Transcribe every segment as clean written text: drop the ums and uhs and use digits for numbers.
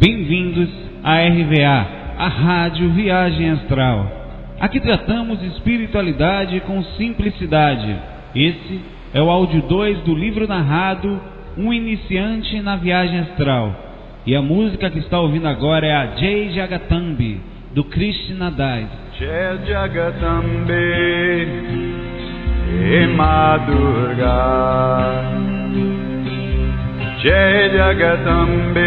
Bem-vindos à RVA, a Rádio Viagem Astral. Aqui tratamos espiritualidade com simplicidade. Esse é o áudio 2 do livro narrado Um Iniciante na Viagem Astral. E a música que está ouvindo agora é a Jai Jagatambe, do Krishna Das. Jai Jagatambe, He Ma Durga. Jai Jagatambe,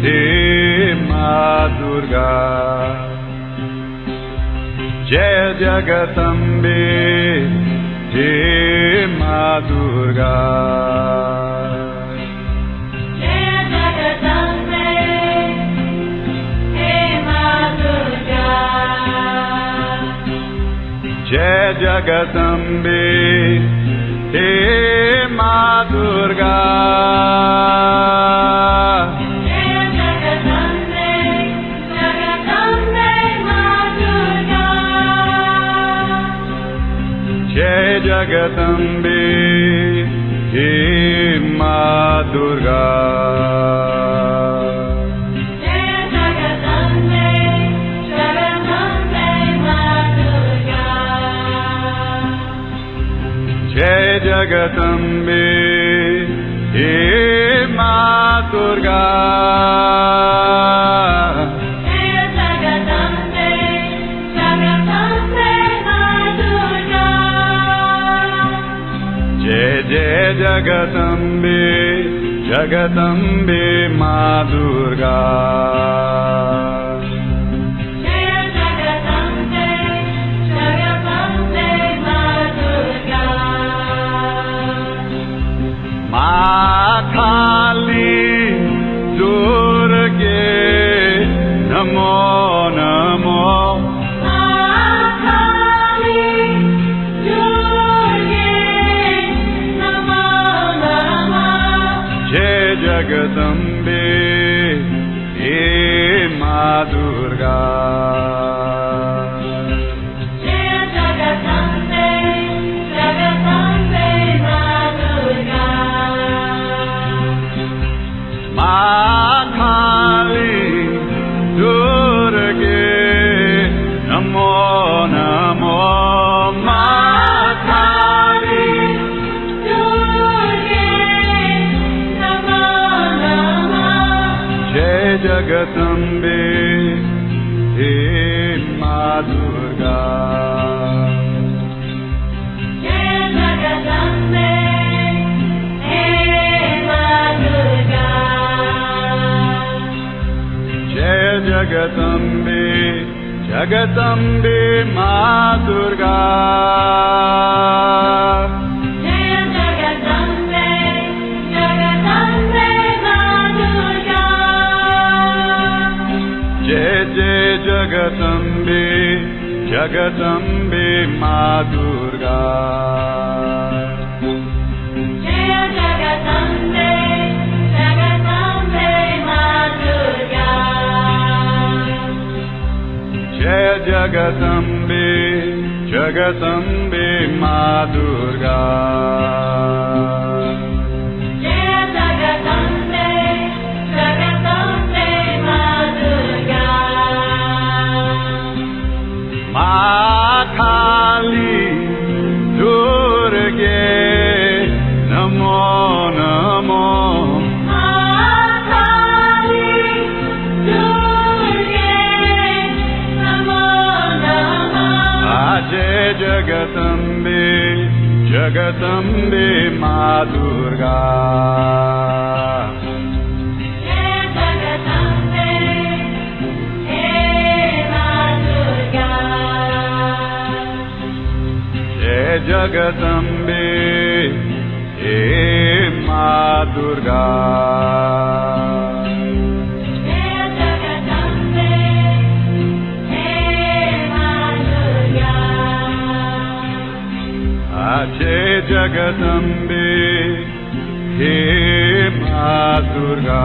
He Ma Durga. Jai Jagatambe, He Ma Durga. Jai Jagatambe, He Ma Durga. Jai Jagatambe, Jagatambe Ma Durga. Jai Jagatambe, He Ma Durga. Jai Jagatambe, He Ma Durga. Jai Jagatambe, Jagatambe Ma Durga. Jai Jagatambe, Jagatambe Ma Durga. Kali Durge Namo Namo. Kali Durge Namo Namo. Jai Jagatambe, He Ma Durga. Jagatambe, He Ma Durga. Jai Jagatambe, He Ma Durga. Jai Jagatambe, Jagatambe Ma Durga. Jagatambe, Jagatambe Ma Durga. Jai Jagatambe, Jagatambe Ma Durga. Jai Jagatambe, Jagatambe Ma Durga. Kali Durge Namo Namo. Kali Durge Namo Namo. Jai Jagatambe, Jagatambe Ma Durga. Jagatambe, He Ma Durga. Jai Jagatambe, He Ma Durga. Jai Jagatambe, He Ma Durga.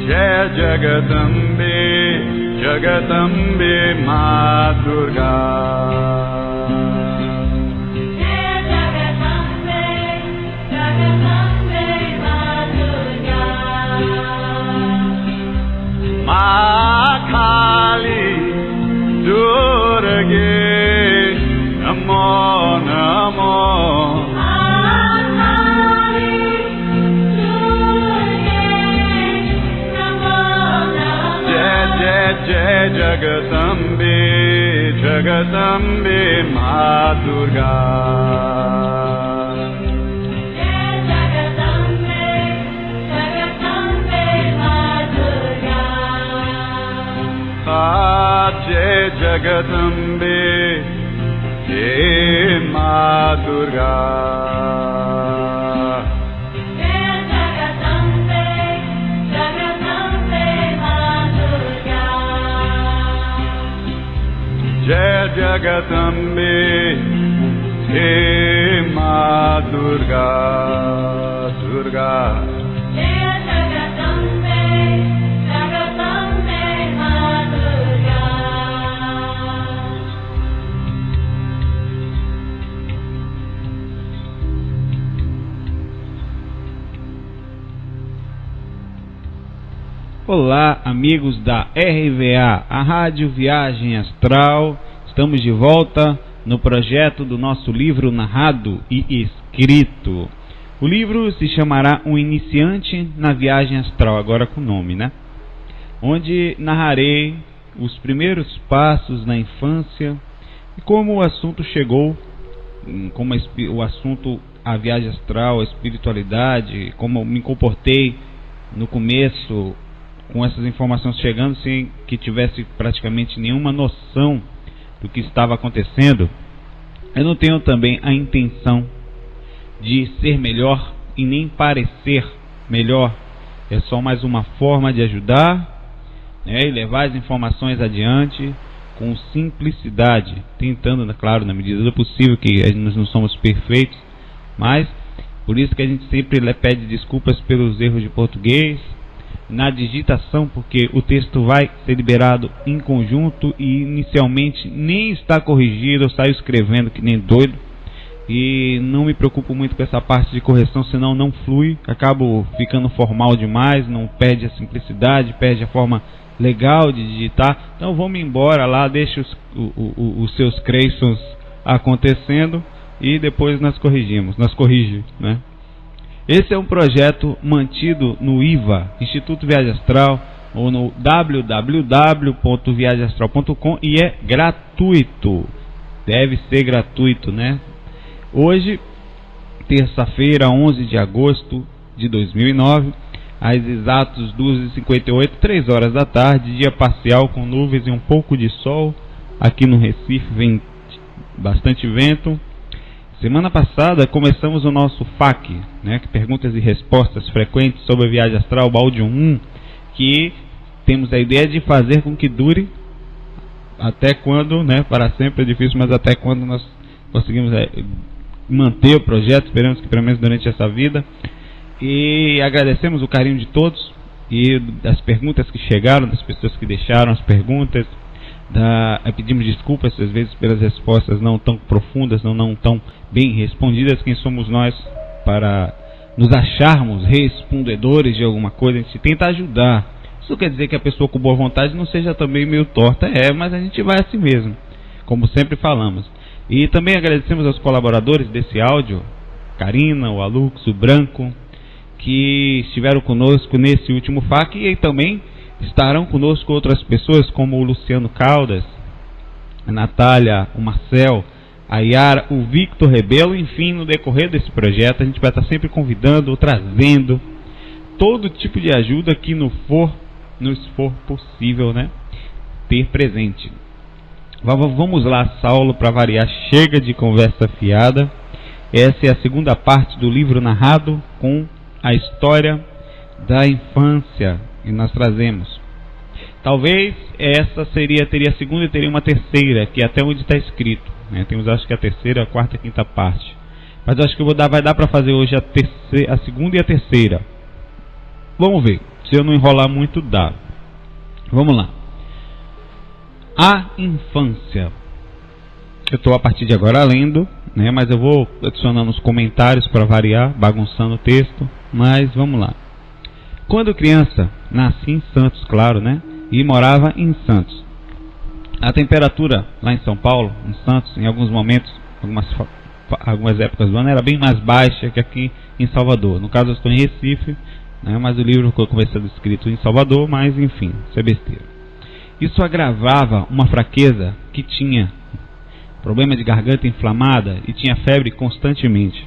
Jai Jagatambe, Jagatambe Ma Durga. Kali Durge Namo Namo Kali Durge Namo Namo Jai Jai Jagatambe Jagatambe Ma Durga. Jai Jagatambe Jai Ma Durga. Jai Jagatambe Jagatambe Ma Durga. Jai Jagatambe Jai Ma Durga. Durga. Olá, amigos da RVA, a Rádio Viagem Astral. Estamos de volta no projeto do nosso livro narrado e escrito. O livro se chamará Um Iniciante na Viagem Astral, agora com nome, né? Onde narrarei os primeiros passos na infância e como o assunto chegou, como o assunto, a viagem astral, a espiritualidade, como me comportei no começo, com essas informações chegando sem que tivesse praticamente nenhuma noção do que estava acontecendo. Eu não tenho também a intenção de ser melhor e nem parecer melhor. É só mais uma forma de ajudar, né, e levar as informações adiante com simplicidade, tentando, claro, na medida do possível, que nós não somos perfeitos, mas por isso que a gente sempre pede desculpas pelos erros de português na digitação, porque o texto vai ser liberado em conjunto e inicialmente nem está corrigido. Eu saio escrevendo que nem doido e não me preocupo muito com essa parte de correção, senão não flui, acabo ficando formal demais, não perde a simplicidade, perde a forma legal de digitar. Então vamos embora lá, deixa os seus creations acontecendo e depois nós corrige, né? Esse é um projeto mantido no IVA, Instituto Viagem Astral, ou no www.viagemastral.com, e é gratuito. Deve ser gratuito, né? Hoje, terça-feira, 11 de agosto de 2009, às exatos 2h58, 3 horas da tarde, dia parcial com nuvens e um pouco de sol. Aqui no Recife vem bastante vento. Semana passada começamos o nosso FAQ, né, perguntas e respostas frequentes sobre a viagem astral, o áudio 1, que temos a ideia de fazer com que dure até quando, né, para sempre é difícil, mas até quando nós conseguimos manter o projeto, esperamos que pelo menos durante essa vida. E agradecemos o carinho de todos e das perguntas que chegaram, das pessoas que deixaram as perguntas. Pedimos desculpas às vezes pelas respostas não tão profundas, não tão bem respondidas. Quem somos nós para nos acharmos respondedores de alguma coisa? A gente tenta ajudar. Isso quer dizer que a pessoa com boa vontade não seja também meio torta, mas a gente vai assim mesmo, como sempre falamos. E também agradecemos aos colaboradores desse áudio, Karina, o Alux, o Branco, que estiveram conosco nesse último FAQ, e também estarão conosco outras pessoas como o Luciano Caldas, a Natália, o Marcel, a Yara, o Victor Rebelo. Enfim, no decorrer desse projeto a gente vai estar sempre convidando, trazendo todo tipo de ajuda que nos for possível, né, ter presente. Vamos lá, Saulo, para variar, chega de conversa fiada. Essa é a segunda parte do livro narrado com a história da infância que nós trazemos. Talvez essa teria a segunda e teria uma terceira, que é até onde está escrito, né? Temos, acho que a terceira, a quarta e a quinta parte. Mas acho que vai dar para fazer hoje a segunda e a terceira. Vamos ver. Se eu não enrolar muito, dá. Vamos lá. A infância. Eu estou a partir de agora lendo, né, mas eu vou adicionando os comentários para variar, bagunçando o texto, mas vamos lá. Quando criança, nasci em Santos, claro, né, e morava em Santos. A temperatura lá em São Paulo, em Santos, em alguns momentos, algumas épocas do ano, era bem mais baixa que aqui em Salvador. No caso, eu estou em Recife, né, mas o livro foi começando escrito em Salvador, mas enfim, isso é besteira. Isso agravava uma fraqueza que tinha problema de garganta inflamada e tinha febre constantemente.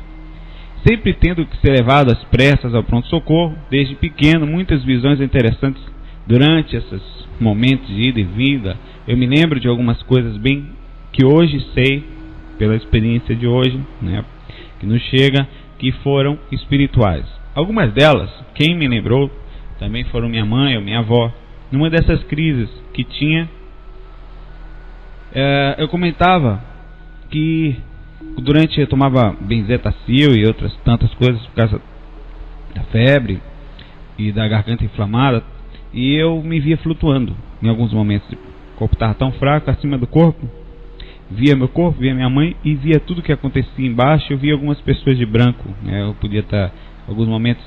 Sempre tendo que ser levado às pressas ao pronto-socorro, desde pequeno, muitas visões interessantes durante esses momentos de ida e vinda. Eu me lembro de algumas coisas bem que hoje sei, pela experiência de hoje, né, que nos chega, que foram espirituais. Algumas delas, quem me lembrou, também foram minha mãe ou minha avó. Numa dessas crises que tinha, eu comentava que durante eu tomava benzetacil e outras tantas coisas por causa da febre e da garganta inflamada, e eu me via flutuando em alguns momentos. O corpo estava tão fraco acima do corpo, via meu corpo, via minha mãe e via tudo que acontecia embaixo. Eu via algumas pessoas de branco, né? Eu podia estar, em alguns momentos,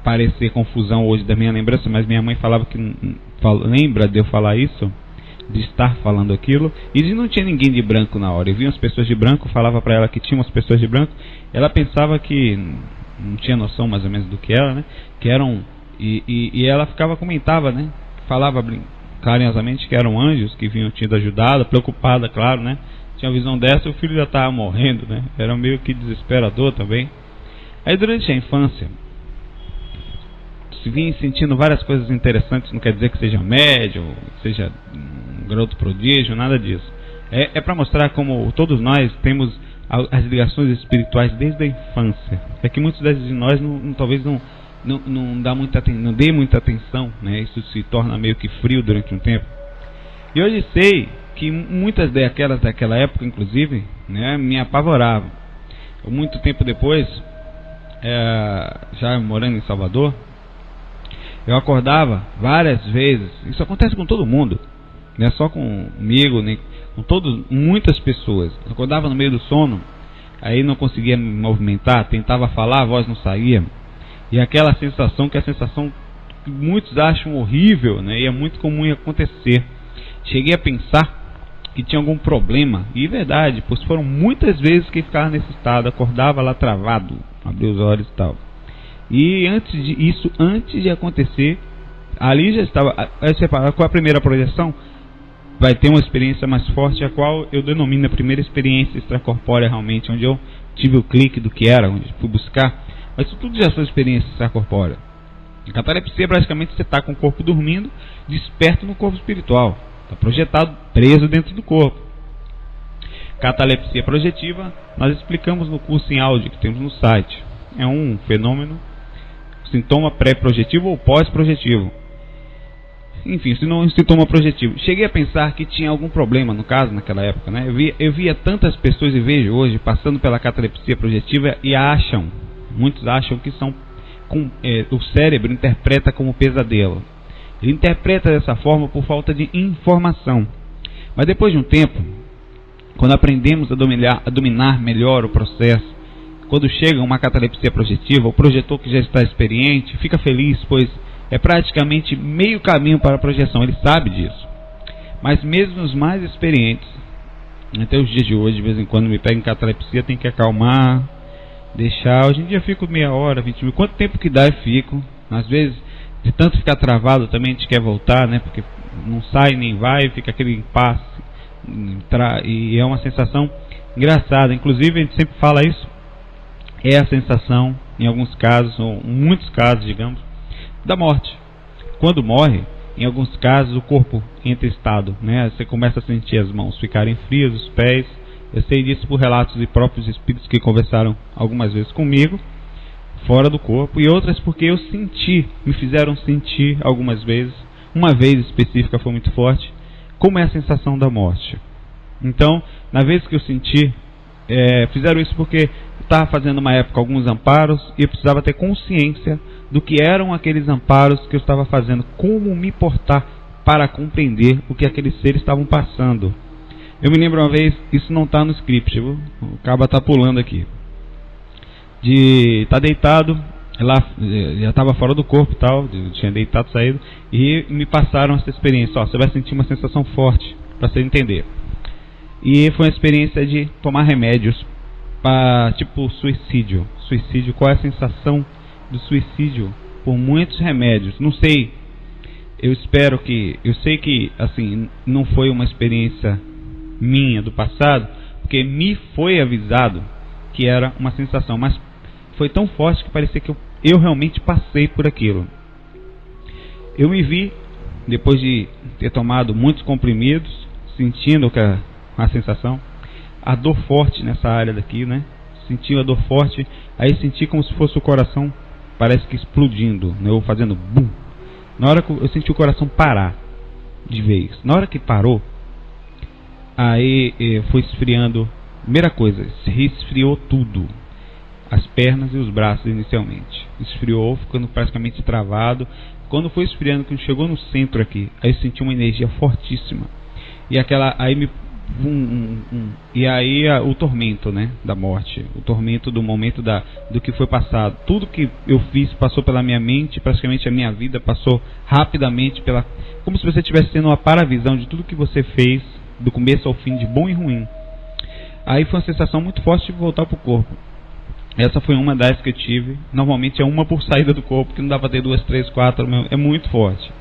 parecer confusão hoje da minha lembrança, mas minha mãe falava que lembra de eu falar isso, de estar falando aquilo, e não tinha ninguém de branco na hora. Eu via as pessoas de branco, falava para ela que tinha umas pessoas de branco, ela pensava que não tinha noção mais ou menos do que era, né? Que eram, e ela comentava, né? Falava carinhosamente que eram anjos que vinham tido ajudado, preocupada, claro, né? Tinha uma visão dessa, o filho já estava morrendo, né? Era meio que desesperador também. Aí durante a infância se vinha sentindo várias coisas interessantes. Não quer dizer que seja médium, que seja um garoto prodígio, nada disso. É para mostrar como todos nós temos as ligações espirituais desde a infância. É que muitos de nós talvez não dê muita atenção, né? Isso se torna meio que frio durante um tempo. E hoje sei que muitas daquela época, inclusive, né, me apavoravam. Muito tempo depois, já morando em Salvador, eu acordava várias vezes. Isso acontece com todo mundo, não é só comigo, nem com muitas pessoas. Eu acordava no meio do sono, aí não conseguia me movimentar, tentava falar, a voz não saía. E aquela sensação, que é a sensação que muitos acham horrível, né? E é muito comum acontecer. Cheguei a pensar que tinha algum problema, e é verdade, pois foram muitas vezes que ficava nesse estado, acordava lá travado, abria os olhos e tal. E antes de acontecer, ali já estava. Qual a primeira projeção? Vai ter uma experiência mais forte, a qual eu denomino a primeira experiência extracorpórea, realmente, onde eu tive o clique do que era, onde fui buscar. Mas isso tudo já são experiências extracorpóreas. A catalepsia, praticamente, você está com o corpo dormindo, desperto no corpo espiritual. Está projetado, preso dentro do corpo. Catalepsia projetiva, nós explicamos no curso em áudio que temos no site. É um fenômeno, sintoma pré-projetivo ou pós-projetivo. Enfim, sintoma projetivo. Cheguei a pensar que tinha algum problema, no caso, naquela época, né? Eu via tantas pessoas, e vejo hoje, passando pela catalepsia projetiva e muitos acham que o cérebro interpreta como pesadelo. Ele interpreta dessa forma por falta de informação. Mas depois de um tempo, quando aprendemos a dominar melhor o processo, quando chega uma catalepsia projetiva, o projetor que já está experiente fica feliz, pois é praticamente meio caminho para a projeção, ele sabe disso. Mas mesmo os mais experientes, até os dias de hoje, de vez em quando me pega em catalepsia, tem que acalmar, deixar. Hoje em dia eu fico meia hora, 20 minutos, quanto tempo que dá eu fico. Às vezes, de tanto ficar travado também, a gente quer voltar, né? Porque não sai nem vai, fica aquele impasse, e é uma sensação engraçada. Inclusive a gente sempre fala isso, é a sensação, em alguns casos, ou em muitos casos, digamos, da morte. Quando morre, em alguns casos o corpo entra em estado, né? Você começa a sentir as mãos ficarem frias, os pés. Eu sei disso por relatos de próprios espíritos que conversaram algumas vezes comigo, fora do corpo, e outras porque eu me fizeram sentir algumas vezes. Uma vez específica foi muito forte, como é a sensação da morte. Então, na vez que eu senti, fizeram isso porque eu estava fazendo uma época alguns amparos e eu precisava ter consciência do que eram aqueles amparos que eu estava fazendo, como me portar para compreender o que aqueles seres estavam passando. Eu me lembro uma vez, isso não está no script, viu? O cabo está pulando aqui, de estar deitado lá, já estava fora do corpo e tal, tinha deitado, saído, e me passaram essa experiência. Ó, você vai sentir uma sensação forte, para você entender. E foi uma experiência de tomar remédios para, tipo, suicídio. Suicídio, qual é a sensação do suicídio? Por muitos remédios, não sei. Eu sei que, assim, não foi uma experiência minha do passado, porque me foi avisado que era uma sensação, mas foi tão forte que parecia que eu realmente passei por aquilo. Eu me vi, depois de ter tomado muitos comprimidos, sentindo a sensação, a dor forte nessa área daqui, né? Senti a dor forte, aí senti como se fosse o coração, parece que explodindo, né? Eu fazendo bum. Na hora que eu senti o coração parar de vez, na hora que parou, aí foi esfriando. Primeira coisa, se resfriou tudo, as pernas e os braços inicialmente. Esfriou, ficando praticamente travado. Quando foi esfriando, quando chegou no centro aqui, aí eu senti uma energia fortíssima. E aquela, aí me e aí o tormento, né, da morte, o tormento do momento do que foi passado. Tudo que eu fiz passou pela minha mente, praticamente a minha vida passou rapidamente como se você estivesse tendo uma paravisão de tudo que você fez do começo ao fim, de bom e ruim. Aí foi uma sensação muito forte de voltar para o corpo. Essa foi uma das que eu tive. Normalmente é uma por saída do corpo, que não dá para ter 2, 3, 4, é muito forte.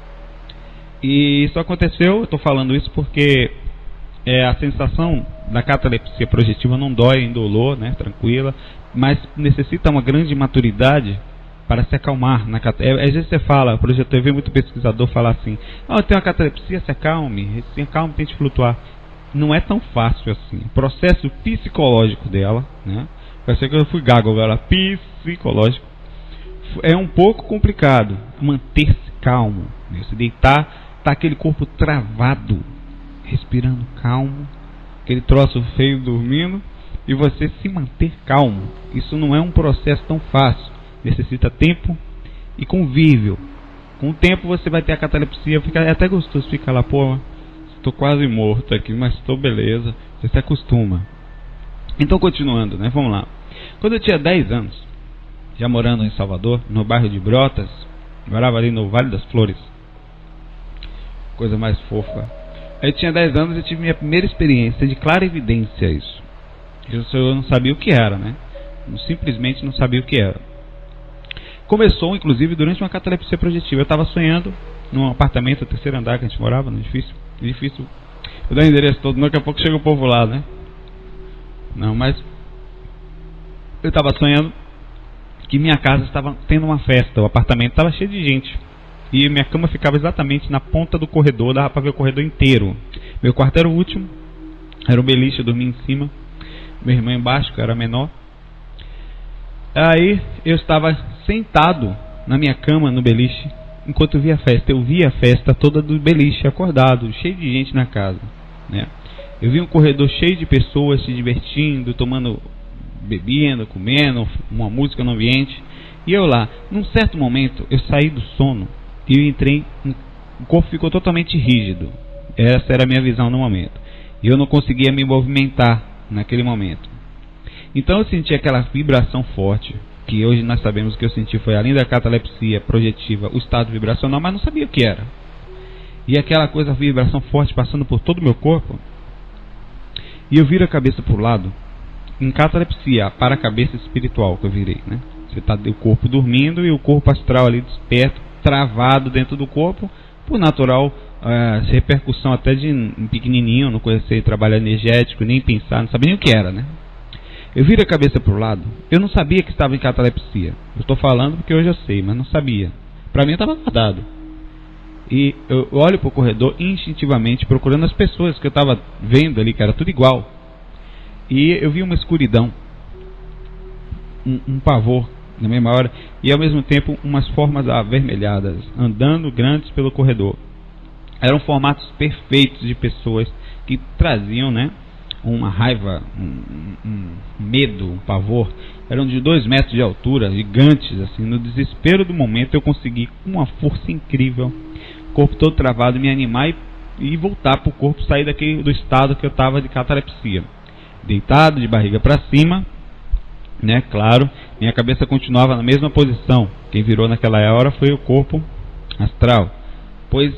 E isso aconteceu, eu estou falando isso porque a sensação da catalepsia projetiva não dói, indolor, né, tranquila, mas necessita uma grande maturidade para se acalmar. Às vezes você fala, por exemplo, eu vi muito pesquisador falar assim: eu tenho uma catalepsia, se acalme, tente flutuar. Não é tão fácil assim. O processo psicológico dela, né, parece que eu fui gago agora, psicológico, é um pouco complicado. Manter-se calmo, né, se deitar, tá aquele corpo travado, respirando calmo, aquele troço feio dormindo, e você se manter calmo. Isso não é um processo tão fácil, necessita tempo e convívio. Com o tempo você vai ter a catalepsia, é até gostoso ficar lá, pô, estou quase morto aqui, mas estou beleza, você se acostuma. Então, continuando, né, vamos lá. Quando eu tinha 10 anos, já morando em Salvador, no bairro de Brotas, morava ali no Vale das Flores, coisa mais fofa. Eu tinha 10 anos e tive minha primeira experiência de clarividência, isso. Eu não sabia o que era, né? Eu simplesmente não sabia o que era. Começou, inclusive, durante uma catalepsia projetiva. Eu estava sonhando num apartamento, terceiro andar que a gente morava, no edifício. Eu dou o endereço todo, daqui a pouco chega o povo lá, né? Não, mas eu estava sonhando que minha casa estava tendo uma festa, o apartamento estava cheio de gente. E minha cama ficava exatamente na ponta do corredor, dava para ver o corredor inteiro. Meu quarto era o último, era um beliche, eu dormia em cima, meu irmão embaixo, que era menor. Aí eu estava sentado na minha cama no beliche, enquanto eu via a festa. Eu via a festa toda do beliche, acordado, cheio de gente na casa, né? Eu vi um corredor cheio de pessoas se divertindo, tomando, bebendo, comendo, uma música no ambiente. E eu lá, num certo momento, eu saí do sono e eu entrei, o corpo ficou totalmente rígido. Essa era a minha visão no momento. E eu não conseguia me movimentar naquele momento. Então eu senti aquela vibração forte, que hoje nós sabemos que eu senti foi, além da catalepsia projetiva, o estado vibracional, mas não sabia o que era. E aquela coisa, vibração forte passando por todo o meu corpo. E eu viro a cabeça para o lado, em catalepsia, para a cabeça espiritual que eu virei, né? Você está o corpo dormindo e o corpo astral ali desperto, travado dentro do corpo, por natural repercussão até de pequenininho, não conhecia trabalho energético, nem pensar, não sabia nem o que era, né? Eu viro a cabeça para o lado, eu não sabia que estava em catalepsia. Eu estou falando porque hoje eu sei, mas não sabia. Para mim estava acordado. E eu olho para o corredor instintivamente, procurando as pessoas que eu estava vendo ali, que era tudo igual. E eu vi uma escuridão, um pavor na mesma hora, e ao mesmo tempo umas formas avermelhadas, andando grandes pelo corredor. Eram formatos perfeitos de pessoas que traziam, né, uma raiva, um medo, um pavor. Eram de 2 metros de altura, gigantes, assim. No desespero do momento eu consegui, com uma força incrível, corpo todo travado, me animar e voltar para o corpo, sair do estado que eu estava de catalepsia. Deitado, de barriga para cima, né? Claro, minha cabeça continuava na mesma posição. Quem virou naquela hora foi o corpo astral, pois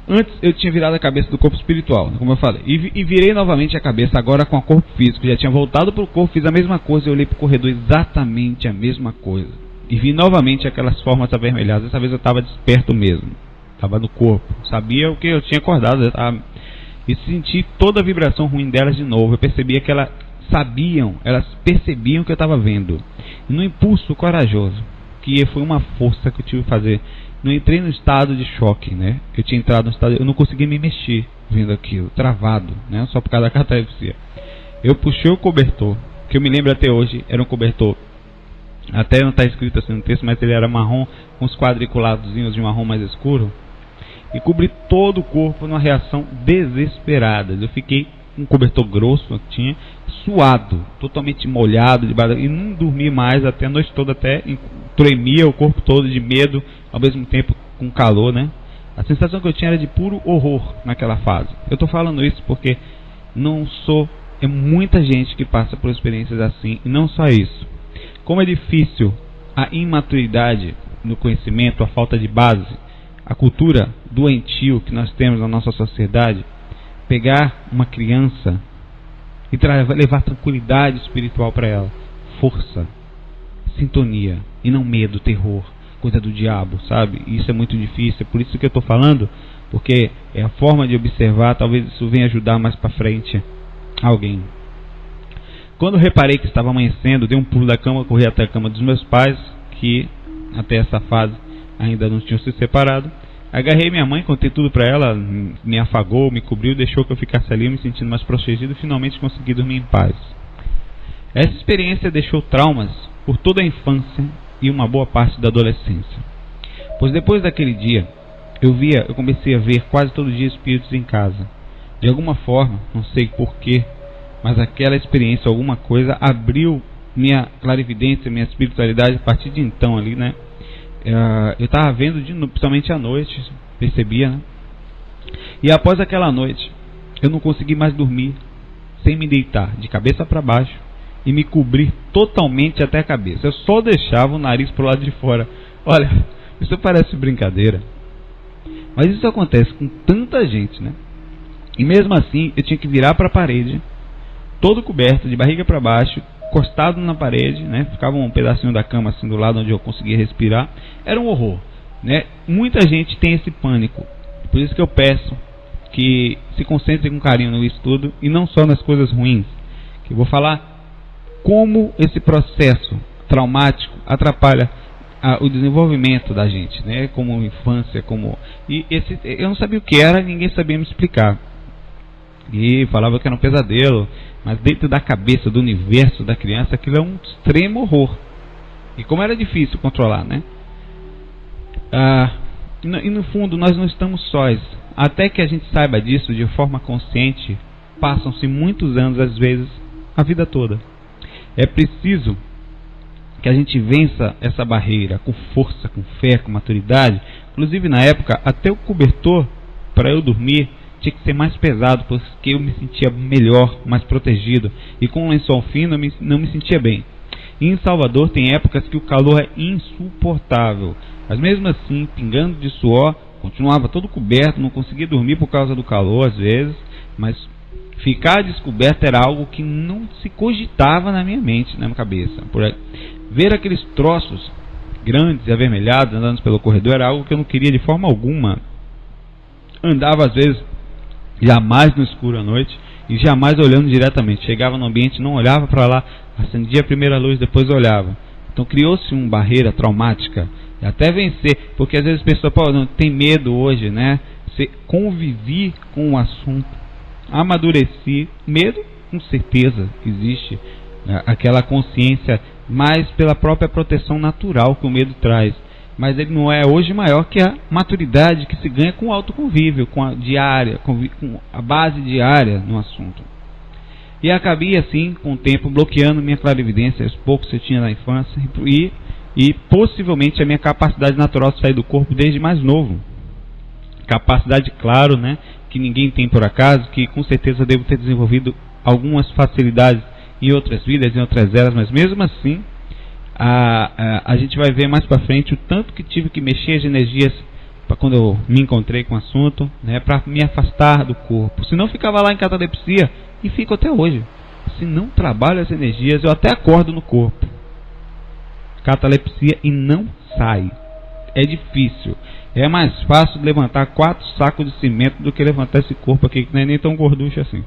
antes eu tinha virado a cabeça do corpo espiritual, como eu falei, e virei novamente a cabeça agora com o corpo físico. Já tinha voltado para o corpo, fiz a mesma coisa, eu olhei para o corredor, exatamente a mesma coisa, e vi novamente aquelas formas avermelhadas. Dessa vez eu estava desperto mesmo, estava no corpo, sabia o que eu tinha acordado, e senti toda a vibração ruim delas de novo. Eu percebia que elas percebiam o que eu estava vendo, e no impulso corajoso, que foi uma força que eu tive que fazer, não entrei no estado de choque, né? Eu tinha entrado no estado, eu não conseguia me mexer vendo aquilo, travado, né? Só por causa da catalepsia. Eu puxei o cobertor, que eu me lembro até hoje, era um cobertor, até não está escrito assim no texto, mas ele era marrom, com os quadriculadozinhos de marrom mais escuro, e cobri todo o corpo numa reação desesperada. Eu fiquei com um cobertor grosso que tinha, suado, totalmente molhado, e não dormi mais até a noite toda, até tremia o corpo todo de medo, ao mesmo tempo com calor, né? A sensação que eu tinha era de puro horror naquela fase. Eu estou falando isso porque é muita gente que passa por experiências assim, e não só isso. Como é difícil a imaturidade no conhecimento, a falta de base, a cultura doentio que nós temos na nossa sociedade, pegar uma criança e levar tranquilidade espiritual para ela, força, sintonia, e não medo, terror, coisa do diabo, sabe? Isso é muito difícil, é por isso que eu estou falando, porque é a forma de observar, talvez isso venha ajudar mais para frente alguém. Quando reparei que estava amanhecendo, dei um pulo da cama, corri até a cama dos meus pais, que até essa fase ainda não tinham se separado. Agarrei minha mãe, contei tudo para ela, me afagou, me cobriu, deixou que eu ficasse ali, me sentindo mais protegido, e finalmente consegui dormir em paz. Essa experiência deixou traumas por toda a infância e uma boa parte da adolescência. Pois depois daquele dia, eu comecei a ver quase todo dia espíritos em casa. De alguma forma, não sei porquê, mas aquela experiência, alguma coisa, abriu minha clarividência, minha espiritualidade a partir de então ali, né? Eu estava vendo, principalmente à noite, percebia, né? E após aquela noite, eu não consegui mais dormir sem me deitar de cabeça para baixo e me cobrir totalmente até a cabeça. Eu só deixava o nariz pro lado de fora. Olha, isso parece brincadeira, mas isso acontece com tanta gente, né? E mesmo assim, eu tinha que virar para a parede, todo coberto, de barriga para baixo, encostado na parede, né? Ficava um pedacinho da cama assim do lado onde eu conseguia respirar. Era um horror, né? Muita gente tem esse pânico. Por isso que eu peço que se concentre com carinho no estudo e não só nas coisas ruins. Que eu vou falar como esse processo traumático atrapalha o desenvolvimento da gente, né? Como infância, eu não sabia o que era, ninguém sabia me explicar. E falava que era um pesadelo, mas dentro da cabeça, do universo da criança, aquilo é um extremo horror. E como era difícil controlar, né? E no fundo, nós não estamos sós. Até que a gente saiba disso de forma consciente, passam-se muitos anos, às vezes, a vida toda. É preciso que a gente vença essa barreira com força, com fé, com maturidade. Inclusive, na época, até o cobertor, para eu dormir, tinha que ser mais pesado, porque eu me sentia melhor, mais protegido, e com um lençol fino eu não me sentia bem. E em Salvador tem épocas que o calor é insuportável, mas mesmo assim, pingando de suor, continuava todo coberto, não conseguia dormir por causa do calor às vezes, mas ficar descoberto era algo que não se cogitava na minha mente, na minha cabeça. Ver aqueles troços grandes e avermelhados andando pelo corredor era algo que eu não queria de forma alguma. Andava às vezes jamais no escuro à noite e jamais olhando diretamente. Chegava no ambiente, não olhava para lá, acendia a primeira luz, depois olhava. Então criou-se uma barreira traumática até vencer, porque às vezes a pessoa não tem medo hoje, né? Você convivi com o assunto, amadureci. Medo, com certeza existe, né? Aquela consciência, mais pela própria proteção natural que o medo traz. Mas ele não é hoje maior que a maturidade que se ganha com o autoconvívio, com a diária, com a base diária no assunto. E acabei assim, com o tempo, bloqueando minha clarividência, os poucos que eu tinha na infância, e possivelmente a minha capacidade natural de sair do corpo desde mais novo. capacidade, claro, né, que ninguém tem por acaso, que com certeza eu devo ter desenvolvido algumas facilidades em outras vidas, em outras eras, mas mesmo assim a gente vai ver mais para frente o tanto que tive que mexer as energias para quando eu me encontrei com o assunto, né, para me afastar do corpo. Se não, ficava lá em catalepsia e fico até hoje. Se não trabalho as energias, eu até acordo no corpo. Catalepsia e não sai. É difícil. É mais fácil levantar 4 sacos de cimento do que levantar esse corpo aqui, que não é nem tão gorducho assim.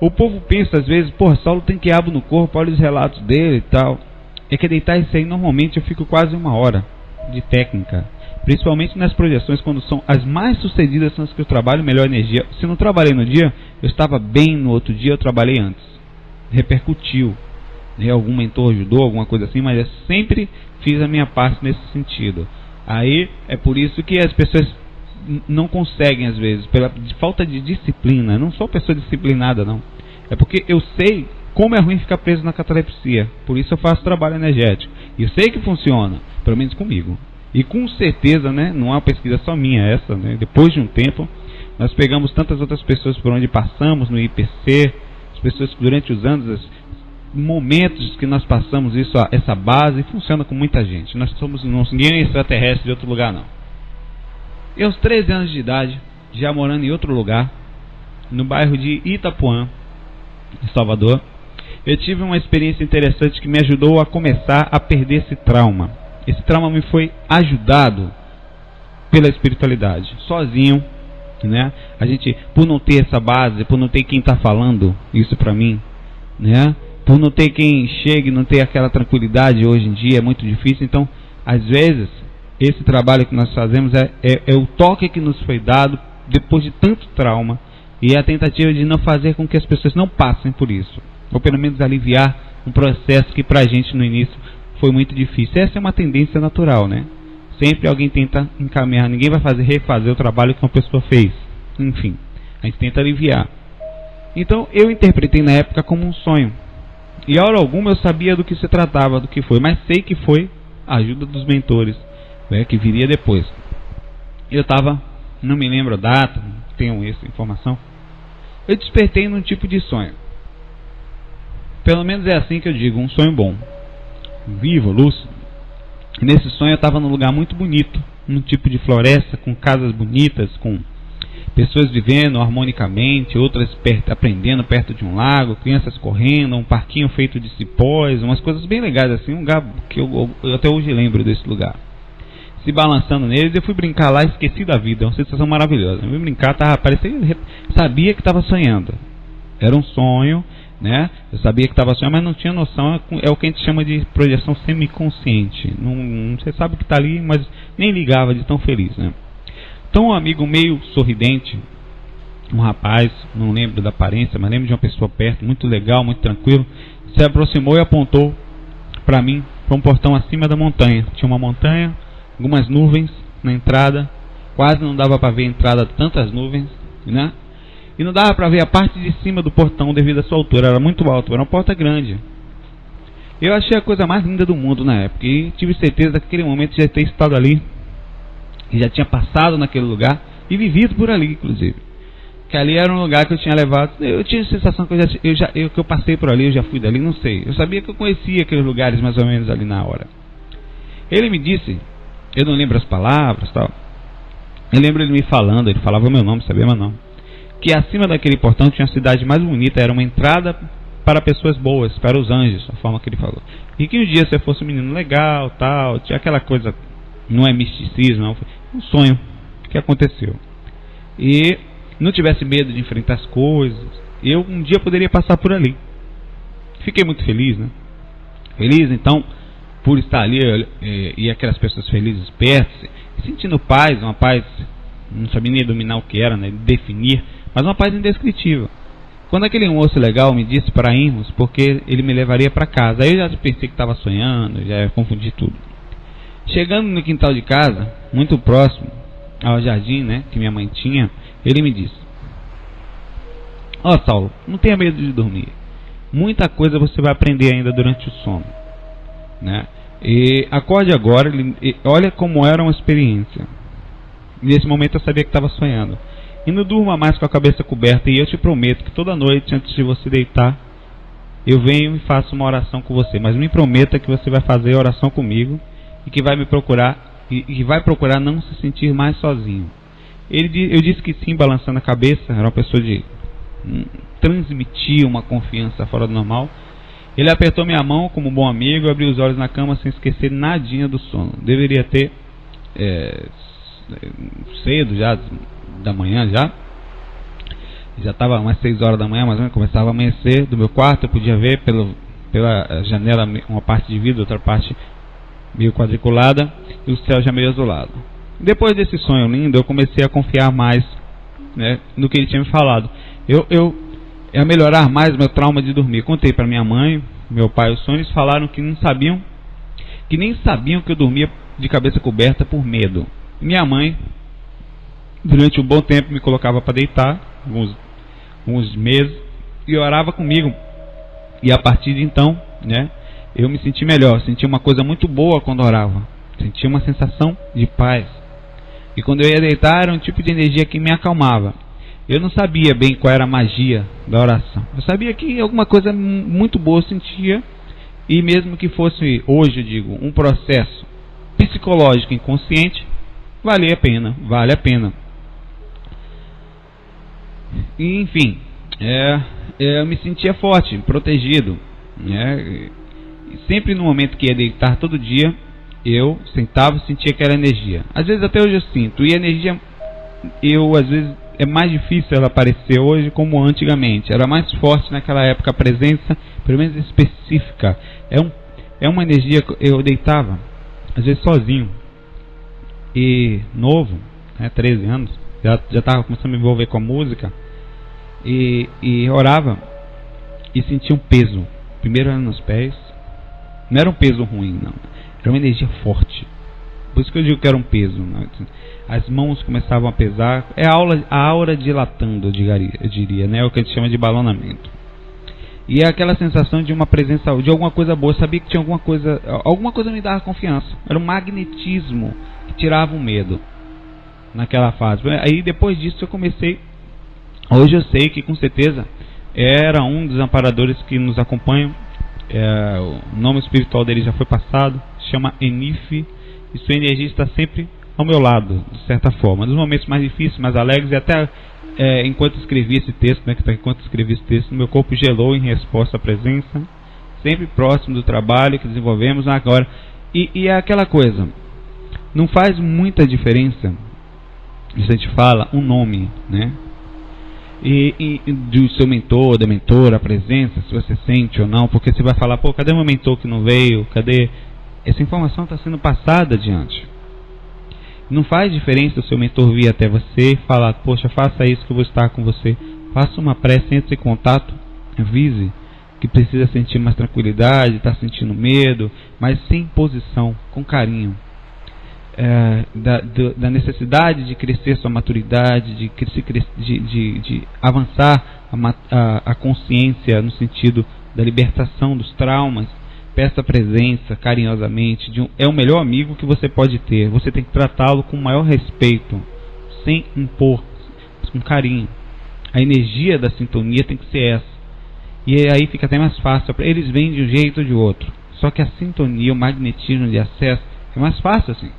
O povo pensa às vezes, pô, Saulo tem quiabo no corpo, olha os relatos dele e tal. É que deitar isso aí, normalmente eu fico quase 1 hora de técnica. Principalmente nas projeções, quando são as mais sucedidas, são as que eu trabalho melhor energia. Se não trabalhei no dia, eu estava bem no outro dia, eu trabalhei antes. Repercutiu. Algum mentor ajudou, alguma coisa assim, mas eu sempre fiz a minha parte nesse sentido. Aí é por isso que as pessoas não conseguem, às vezes, pela falta de disciplina. Não sou pessoa disciplinada, não. É porque eu sei como é ruim ficar preso na catalepsia. Por isso eu faço trabalho energético. E eu sei que funciona, pelo menos comigo. E com certeza, né, não é uma pesquisa só minha essa, né, depois de um tempo, nós pegamos tantas outras pessoas por onde passamos no IPC, as pessoas que durante os anos, momentos que nós passamos isso, essa base, funciona com muita gente. Nós somos ninguém extraterrestre de outro lugar, não. E aos 13 anos de idade, já morando em outro lugar, no bairro de Itapuã, em Salvador, eu tive uma experiência interessante que me ajudou a começar a perder esse trauma. Esse trauma me foi ajudado pela espiritualidade, sozinho, né? A gente, por não ter essa base, por não ter quem está falando isso para mim, né? Por não ter quem chegue, não ter aquela tranquilidade hoje em dia, é muito difícil. Então, às vezes, esse trabalho que nós fazemos é o toque que nos foi dado depois de tanto trauma e a tentativa de não fazer com que as pessoas não passem por isso, ou pelo menos aliviar um processo que pra gente no início foi muito difícil. Essa é uma tendência natural, né? Sempre alguém tenta encaminhar, ninguém vai refazer o trabalho que uma pessoa fez. Enfim, a gente tenta aliviar. Então eu interpretei na época como um sonho. E a hora alguma eu sabia do que se tratava, do que foi, mas sei que foi a ajuda dos mentores, né, que viria depois. Eu estava, não me lembro a data, não tenho essa informação. Eu despertei num tipo de sonho. Pelo menos é assim que eu digo, um sonho bom. Vivo, lúcido. E nesse sonho eu estava num lugar muito bonito, num tipo de floresta, com casas bonitas, com pessoas vivendo harmonicamente, outras aprendendo perto de um lago, crianças correndo, um parquinho feito de cipós, umas coisas bem legais assim, um lugar que eu até hoje lembro desse lugar. Se balançando neles, eu fui brincar lá e esqueci da vida, é uma sensação maravilhosa. Eu fui brincar, sabia que estava sonhando. Era um sonho, né? Eu sabia que estava sonhando, mas não tinha noção. É o que a gente chama de projeção semiconsciente. Não, você sabe que está ali, mas nem ligava de tão feliz, né? Então um amigo meio sorridente, um rapaz, não lembro da aparência, mas lembro de uma pessoa perto, muito legal, muito tranquilo, se aproximou e apontou para mim, para um portão acima da montanha. Tinha uma montanha, algumas nuvens na entrada, quase não dava para ver a entrada de tantas nuvens, né? E não dava para ver a parte de cima do portão devido à sua altura, era muito alto, era uma porta grande. Eu achei a coisa mais linda do mundo na época e tive certeza que naquele momento já ter estado ali, e já tinha passado naquele lugar e vivido por ali, inclusive. Que ali era um lugar que eu tinha levado. Eu tinha a sensação que eu passei por ali, eu já fui dali, não sei. Eu sabia que eu conhecia aqueles lugares mais ou menos ali na hora. Ele me disse, eu não lembro as palavras, tal. Eu lembro ele me falando, ele falava o meu nome, sabia meu nome. Que acima daquele portão tinha a cidade mais bonita, era uma entrada para pessoas boas, para os anjos, a forma que ele falou. E que um dia você fosse um menino legal, tal, tinha aquela coisa, não é misticismo, não, foi um sonho que aconteceu. E não tivesse medo de enfrentar as coisas, eu um dia poderia passar por ali. Fiquei muito feliz, né? Feliz, então, por estar ali e aquelas pessoas felizes perto, sentindo paz, uma paz, não sabia nem dominar o que era, né? Definir, mas uma paz indescritível. Quando aquele moço legal me disse para irmos, porque ele me levaria para casa, aí eu já pensei que estava sonhando, já confundi tudo. Chegando no quintal de casa, muito próximo ao jardim, né, que minha mãe tinha, ele me disse: ó, Saulo, não tenha medo de dormir. Muita coisa você vai aprender ainda durante o sono, né? E acorde agora, olha como era uma experiência. Nesse momento eu sabia que estava sonhando. E não durma mais com a cabeça coberta, e eu te prometo que toda noite, antes de você deitar, eu venho e faço uma oração com você. Mas me prometa que você vai fazer oração comigo e que vai me procurar, e vai procurar não se sentir mais sozinho. Eu disse que sim, balançando a cabeça. Era uma pessoa de transmitir uma confiança fora do normal. Ele apertou minha mão como um bom amigo, abriu os olhos na cama sem esquecer nadinha do sono. Deveria ter cedo já, da manhã já estava umas 6 horas da manhã, mais ou menos, começava a amanhecer. Do meu quarto eu podia ver pela janela uma parte de vidro, outra parte meio quadriculada, e o céu já meio azulado. Depois desse sonho lindo, eu comecei a confiar mais, né, no que ele tinha me falado. Eu a melhorar mais meu trauma de dormir. Contei para minha mãe, meu pai, os sonhos. Falaram que nem sabiam que eu dormia de cabeça coberta por medo. Minha mãe, durante um bom tempo, me colocava para deitar, uns meses, e orava comigo. E a partir de então, né, eu me senti melhor. Senti uma coisa muito boa quando orava. Senti uma sensação de paz. E quando eu ia deitar, era um tipo de energia que me acalmava. Eu não sabia bem qual era a magia da oração. Eu sabia que alguma coisa muito boa eu sentia. E mesmo que fosse, hoje eu digo, um processo psicológico inconsciente, vale a pena. E, enfim, eu me sentia forte, protegido, né? E sempre no momento que ia deitar todo dia, eu sentava e sentia aquela energia. Às vezes até hoje eu sinto. E a energia, às vezes é mais difícil ela aparecer hoje como antigamente. Era mais forte naquela época a presença, pelo menos específica. É uma energia que eu deitava, às vezes sozinho. E novo, né, 13 anos, já estava começando a me envolver com a música. E orava e sentia um peso. Primeiro era nos pés. Não era um peso ruim, não. Era uma energia forte. Por isso que eu digo que era um peso, né? As mãos começavam a pesar. É a aura dilatando, eu diria, né? É o que a gente chama de balonamento. E é aquela sensação de uma presença, de alguma coisa boa. Eu sabia que tinha alguma coisa me dava confiança. Era um magnetismo que tirava o medo naquela fase. Aí depois disso eu comecei. Hoje eu sei que com certeza era um dos amparadores que nos acompanham. O nome espiritual dele já foi passado. Se chama Enife. E sua energia está sempre ao meu lado, de certa forma. Nos momentos mais difíceis, mais alegres, e até enquanto escrevi esse texto, né, enquanto escrevi esse texto, meu corpo gelou em resposta à presença, sempre próximo do trabalho que desenvolvemos agora. E é aquela coisa, não faz muita diferença, se a gente fala um nome, né? E do seu mentor, da mentora, a presença, se você sente ou não, porque você vai falar, pô, cadê meu mentor que não veio? Cadê? Essa informação está sendo passada adiante. Não faz diferença o seu mentor vir até você e falar, poxa, faça isso que eu vou estar com você. Faça uma prece, entre em contato, avise que precisa sentir mais tranquilidade, está sentindo medo, mas sem imposição, com carinho. Da necessidade de crescer sua maturidade, de avançar a consciência no sentido da libertação dos traumas. Peça presença carinhosamente. É o melhor amigo que você pode ter. Você tem que tratá-lo com o maior respeito, sem impor, com carinho. A energia da sintonia tem que ser essa. E aí fica até mais fácil. Eles vêm de um jeito ou de outro. Só que a sintonia, o magnetismo de acesso é mais fácil assim.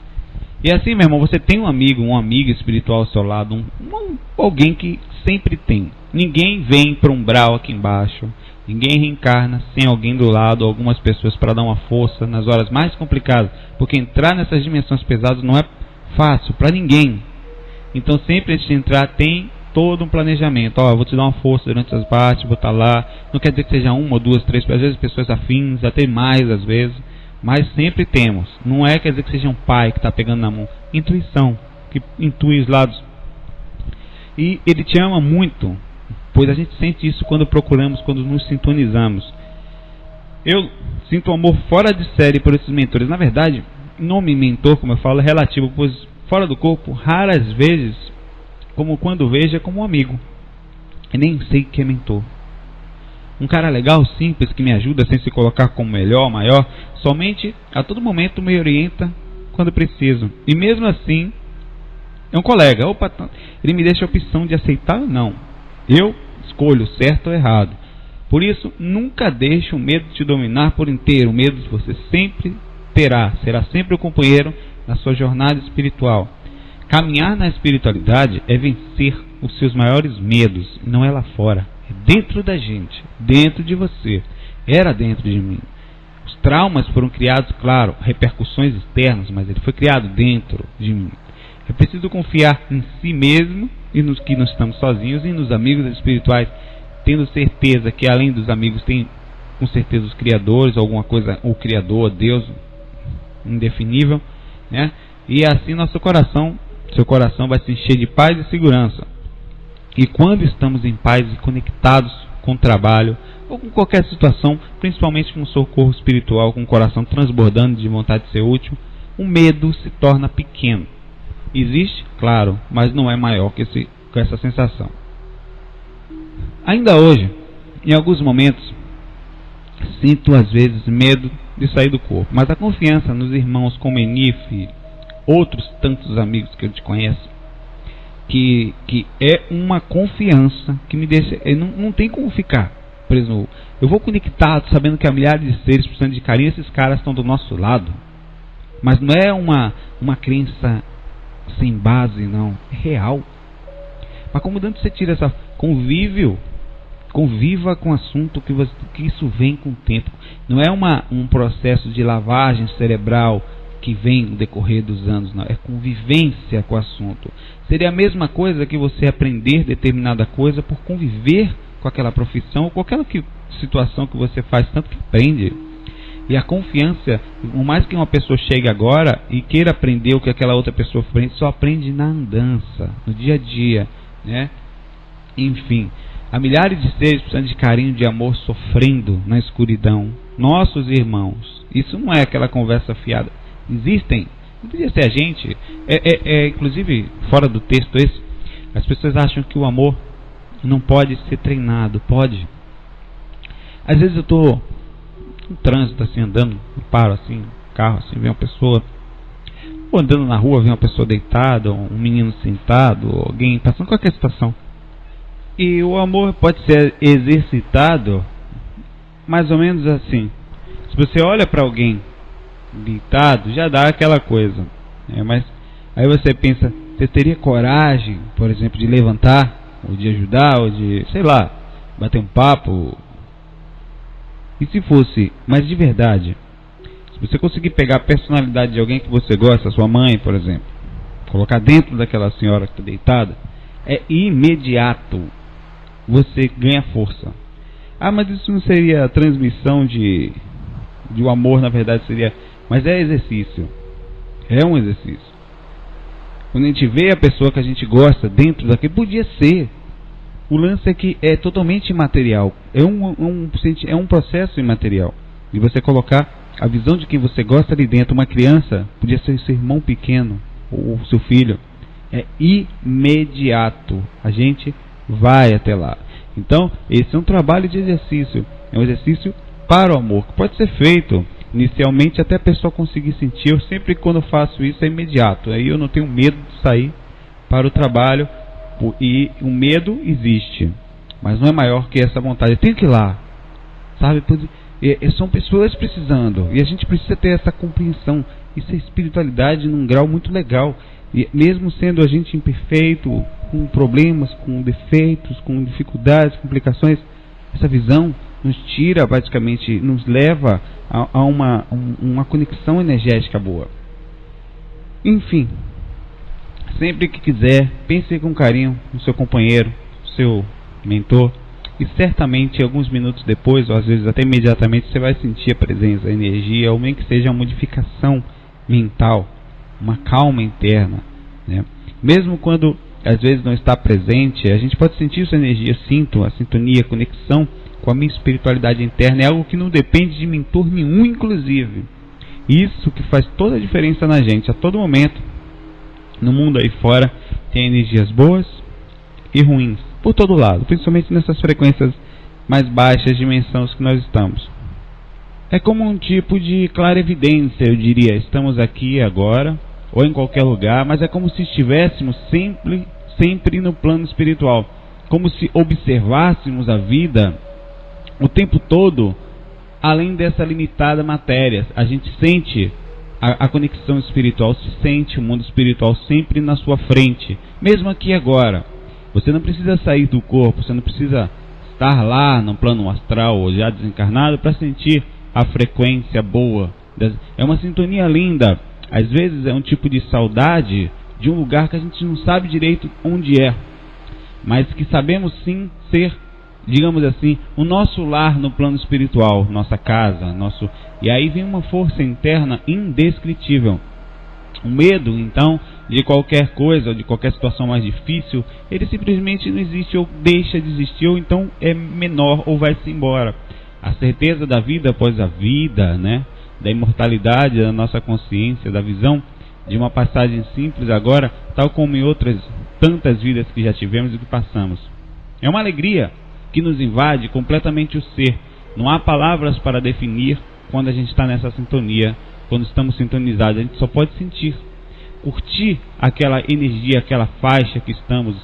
E assim, meu irmão, você tem um amigo, uma amiga espiritual ao seu lado, alguém que sempre tem. Ninguém vem para um umbral aqui embaixo. Ninguém reencarna sem alguém do lado, algumas pessoas para dar uma força nas horas mais complicadas. Porque entrar nessas dimensões pesadas não é fácil para ninguém. Então sempre antes de entrar tem todo um planejamento. Eu vou te dar uma força durante as partes, vou estar lá. Não quer dizer que seja uma ou duas, três, às vezes pessoas afins, até mais às vezes. Mas sempre temos. Não quer dizer que seja um pai que está pegando na mão. Intuição, que intui os lados. E ele te ama muito, pois a gente sente isso quando procuramos, quando nos sintonizamos. Eu sinto um amor fora de série por esses mentores. Na verdade, nome mentor, como eu falo, é relativo, pois fora do corpo, raras vezes, como quando vejo, é como um amigo. Eu nem sei que é mentor. Um cara legal, simples, que me ajuda sem se colocar como melhor, maior, somente a todo momento me orienta quando preciso. E mesmo assim, É um colega. Opa, ele me deixa a opção de aceitar ou não. Eu escolho certo ou errado. Por isso, nunca deixe o medo te dominar por inteiro. O medo você sempre terá, será sempre o companheiro na sua jornada espiritual. Caminhar na espiritualidade é vencer os seus maiores medos, não é lá fora, é dentro da gente, dentro de você, era dentro de mim. Os traumas foram criados, claro, repercussões externas, mas ele foi criado dentro de mim. É preciso confiar em si mesmo e nos que não estamos sozinhos e nos amigos espirituais, tendo certeza que além dos amigos tem com certeza os criadores, alguma coisa, o Criador, Deus indefinível, né? E assim seu coração vai se encher de paz e segurança. E quando estamos em paz e conectados com o trabalho ou com qualquer situação, principalmente com o socorro espiritual, com o coração transbordando de vontade de ser útil, o medo se torna pequeno. Existe, claro, mas não é maior que essa sensação. Ainda hoje, em alguns momentos, sinto às vezes medo de sair do corpo, mas a confiança nos irmãos como Enif e outros tantos amigos que eu te conheço, que é uma confiança que me deixa, não tem como ficar preso. Eu vou conectado sabendo que há milhares de seres precisando de carinho, esses caras estão do nosso lado, mas não é uma crença sem base, não, é real. Mas como tanto você tira essa conviva com o assunto que isso vem com o tempo. Não é um processo de lavagem cerebral que vem no decorrer dos anos, não. É convivência com o assunto. Seria a mesma coisa que você aprender determinada coisa por conviver com aquela profissão ou com aquela situação que você faz, tanto que aprende. E a confiança, por mais que uma pessoa chegue agora e queira aprender o que aquela outra pessoa aprende, só aprende na andança, no dia a dia, né? Enfim, há milhares de seres precisando de carinho, de amor, sofrendo na escuridão. Nossos irmãos, isso não é aquela conversa fiada. Existem, não podia ser a gente, inclusive fora do texto esse, as pessoas acham que o amor não pode ser treinado. Pode. Às vezes eu estou no trânsito, assim, andando, eu paro assim, no carro, assim, vem uma pessoa, ou andando na rua, vem uma pessoa deitada, um menino sentado, alguém passando qualquer situação. E o amor pode ser exercitado mais ou menos assim. Se você olha para alguém deitado, já dá aquela coisa, mas aí você pensa, você teria coragem, por exemplo, de levantar, ou de ajudar, ou de, sei lá, bater um papo? E se fosse, mas de verdade, se você conseguir pegar a personalidade de alguém que você gosta, sua mãe, por exemplo, colocar dentro daquela senhora que está deitada, é imediato. Você ganha força. Ah, mas isso não seria transmissão de o amor, na verdade seria... Mas é exercício. É um exercício. Quando a gente vê a pessoa que a gente gosta dentro daquele, podia ser. O lance é que é totalmente imaterial. É um processo imaterial. E você colocar a visão de quem você gosta ali dentro. Uma criança, podia ser seu irmão pequeno, ou seu filho. É imediato. A gente vai até lá. Então, esse é um trabalho de exercício. É um exercício para o amor, que pode ser feito inicialmente até a pessoa conseguir sentir. Eu sempre, quando eu faço isso, é imediato. Aí eu não tenho medo de sair para o trabalho. E o medo existe, mas não é maior que essa vontade. Eu tenho que ir lá, sabe? São pessoas precisando, e a gente precisa ter essa compreensão. Isso é espiritualidade num grau muito legal. E mesmo sendo a gente imperfeito, com problemas, com defeitos, com dificuldades, complicações, essa visão nos tira, praticamente, nos leva a uma conexão energética boa. Enfim, sempre que quiser, pense com carinho no seu companheiro, seu mentor, e certamente alguns minutos depois, ou às vezes até imediatamente, você vai sentir a presença, a energia, ou nem que seja uma modificação mental, uma calma interna, né? Mesmo quando às vezes não está presente, a gente pode sentir sua energia. Sinto a sintonia, a conexão com a minha espiritualidade interna. É algo que não depende de mentor nenhum, inclusive. Isso que faz toda a diferença na gente, a todo momento. No mundo aí fora tem energias boas e ruins, por todo lado, principalmente nessas frequências mais baixas dimensões que nós estamos. É como um tipo de clarevidência, eu diria. Estamos aqui agora, ou em qualquer lugar, mas é como se estivéssemos sempre no plano espiritual, como se observássemos a vida o tempo todo, além dessa limitada matéria. A gente sente a conexão espiritual, se sente o mundo espiritual sempre na sua frente, mesmo aqui agora. Você não precisa sair do corpo, você não precisa estar lá no plano astral ou já desencarnado para sentir a frequência boa. É uma sintonia linda. Às vezes é um tipo de saudade de um lugar que a gente não sabe direito onde é, mas que sabemos sim ser, digamos assim, o nosso lar no plano espiritual, nossa casa, e aí vem uma força interna indescritível. O medo, então, de qualquer coisa, ou de qualquer situação mais difícil, ele simplesmente não existe, ou deixa de existir, ou então é menor, ou vai-se embora. A certeza da vida após a vida, né? Da imortalidade da nossa consciência, da visão de uma passagem simples agora, tal como em outras tantas vidas que já tivemos e que passamos. É uma alegria que nos invade completamente o ser. Não há palavras para definir quando a gente está nessa sintonia, quando estamos sintonizados. A gente só pode sentir, curtir aquela energia, aquela faixa que estamos.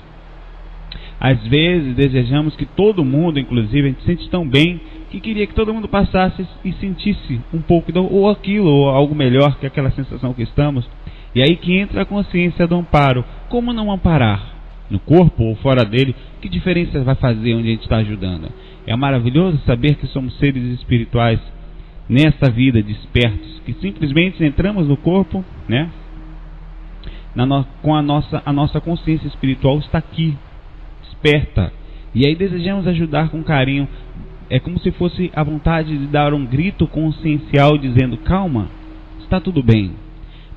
Às vezes desejamos que todo mundo, inclusive, a gente sente tão bem que queria que todo mundo passasse e sentisse um pouco, ou aquilo, ou algo melhor que aquela sensação que estamos. E aí que entra a consciência do amparo. Como não amparar? No corpo ou fora dele? Que diferença vai fazer onde a gente está ajudando? É maravilhoso saber que somos seres espirituais nessa vida, despertos, que simplesmente entramos no corpo, né? Com a nossa consciência espiritual está aqui, desperta. E aí desejamos ajudar com carinho. É como se fosse a vontade de dar um grito consciencial dizendo: calma, está tudo bem.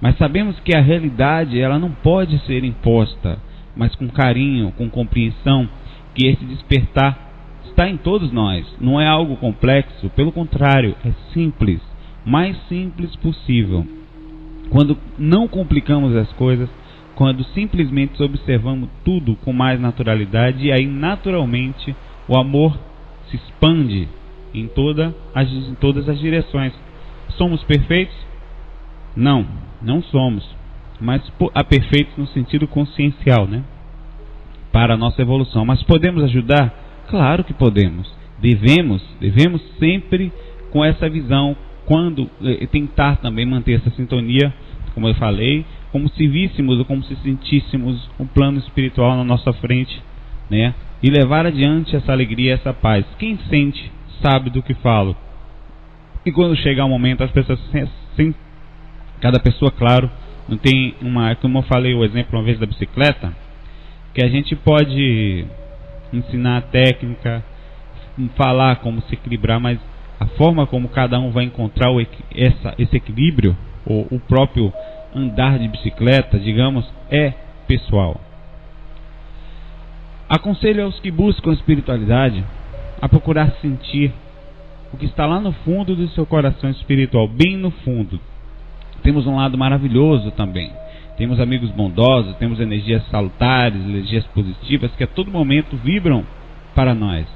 Mas sabemos que a realidade ela não pode ser imposta, mas com carinho, com compreensão, que esse despertar está em todos nós. Não é algo complexo, pelo contrário, é simples, mais simples possível. Quando não complicamos as coisas, quando simplesmente observamos tudo com mais naturalidade, e aí naturalmente o amor se expande em todas as direções. Somos perfeitos? Não, não somos, mas perfeitos no sentido consciencial, né? Para a nossa evolução. Mas podemos ajudar? Claro que podemos. Devemos sempre com essa visão, quando tentar também manter essa sintonia, como eu falei, como se víssemos ou como se sentíssemos um plano espiritual na nossa frente, né? E levar adiante essa alegria, essa paz. Quem sente, sabe do que falo. E quando chegar o momento, as pessoas cada pessoa, claro, não tem como eu falei o exemplo uma vez da bicicleta, que a gente pode ensinar a técnica, falar como se equilibrar, mas a forma como cada um vai encontrar esse equilíbrio, ou o próprio andar de bicicleta, digamos, é pessoal. Aconselho aos que buscam espiritualidade a procurar sentir o que está lá no fundo do seu coração espiritual, bem no fundo. Temos um lado maravilhoso também. Temos amigos bondosos, temos energias salutares, energias positivas que a todo momento vibram para nós.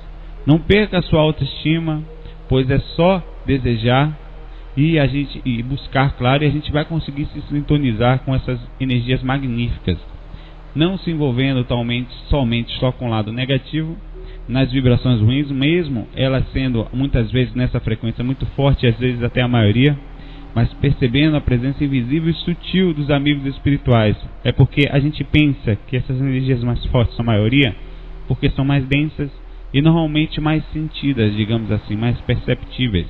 Não perca a sua autoestima, pois é só desejar e buscar, claro, e a gente vai conseguir se sintonizar com essas energias magníficas. Não se envolvendo somente só com o lado negativo, nas vibrações ruins, mesmo elas sendo muitas vezes nessa frequência muito forte, às vezes até a maioria, mas percebendo a presença invisível e sutil dos amigos espirituais. É porque a gente pensa que essas energias mais fortes são a maioria, porque são mais densas e normalmente mais sentidas, digamos assim, mais perceptíveis.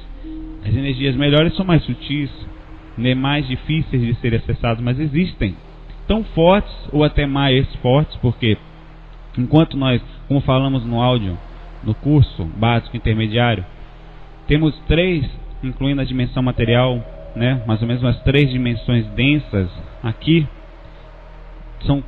As energias melhores são mais sutis, mais difíceis de serem acessadas, mas existem. Tão fortes ou até mais fortes, porque enquanto nós, como falamos no áudio, no curso básico intermediário, temos 3, incluindo a dimensão material, né, mais ou menos umas 3 dimensões densas aqui, são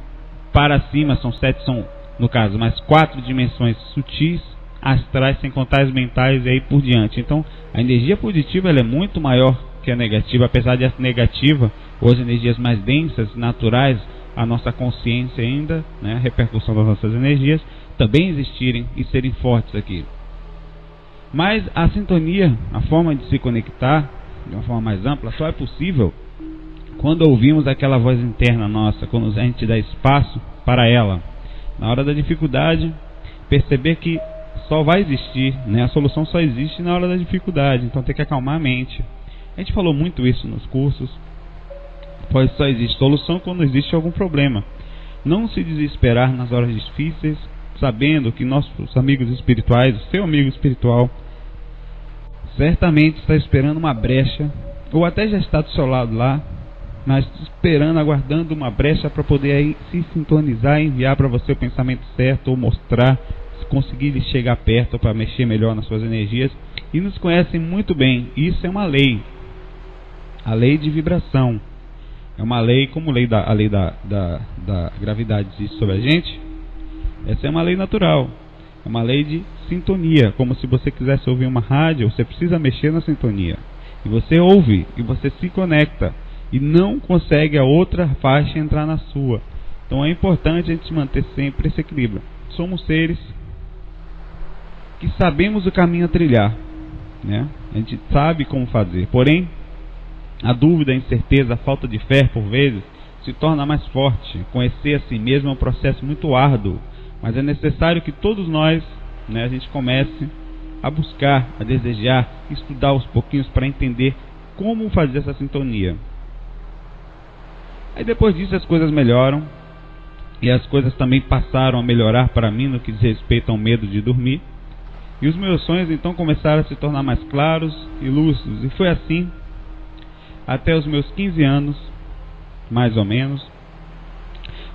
para cima, são 7, são no caso, mais 4 dimensões sutis, astrais, sem contar as mentais e aí por diante. Então a energia positiva ela é muito maior que a negativa, apesar de a negativa ou as energias mais densas, naturais, a nossa consciência ainda, né, a repercussão das nossas energias, também existirem e serem fortes aqui. Mas a sintonia, a forma de se conectar de uma forma mais ampla, só é possível quando ouvimos aquela voz interna nossa, quando a gente dá espaço para ela, na hora da dificuldade, perceber que só vai existir, né? A solução só existe na hora da dificuldade, então tem que acalmar a mente. A gente falou muito isso nos cursos, pois só existe solução quando existe algum problema. Não se desesperar nas horas difíceis, sabendo que nossos amigos espirituais, o seu amigo espiritual, certamente está esperando uma brecha, ou até já está do seu lado lá, mas esperando, aguardando uma brecha para poder aí se sintonizar e enviar para você o pensamento certo, ou mostrar, se conseguir lhe chegar perto para mexer melhor nas suas energias. E nos conhecem muito bem. Isso é uma lei, a lei de vibração. É uma lei, como a lei da gravidade diz sobre a gente. Essa é uma lei natural, é uma lei de sintonia. Como se você quisesse ouvir uma rádio, você precisa mexer na sintonia, e você ouve, e você se conecta, e não consegue a outra faixa entrar na sua. Então é importante a gente manter sempre esse equilíbrio. Somos seres que sabemos o caminho a trilhar, né? A gente sabe como fazer, porém a dúvida, a incerteza, a falta de fé por vezes se torna mais forte. Conhecer a si mesmo é um processo muito árduo, mas é necessário que todos nós, né, a gente comece a buscar, a desejar, estudar aos pouquinhos para entender como fazer essa sintonia. Aí depois disso as coisas melhoram, e as coisas também passaram a melhorar para mim no que diz respeito ao medo de dormir, e os meus sonhos então começaram a se tornar mais claros e lúcidos, e foi assim até os meus 15 anos, mais ou menos,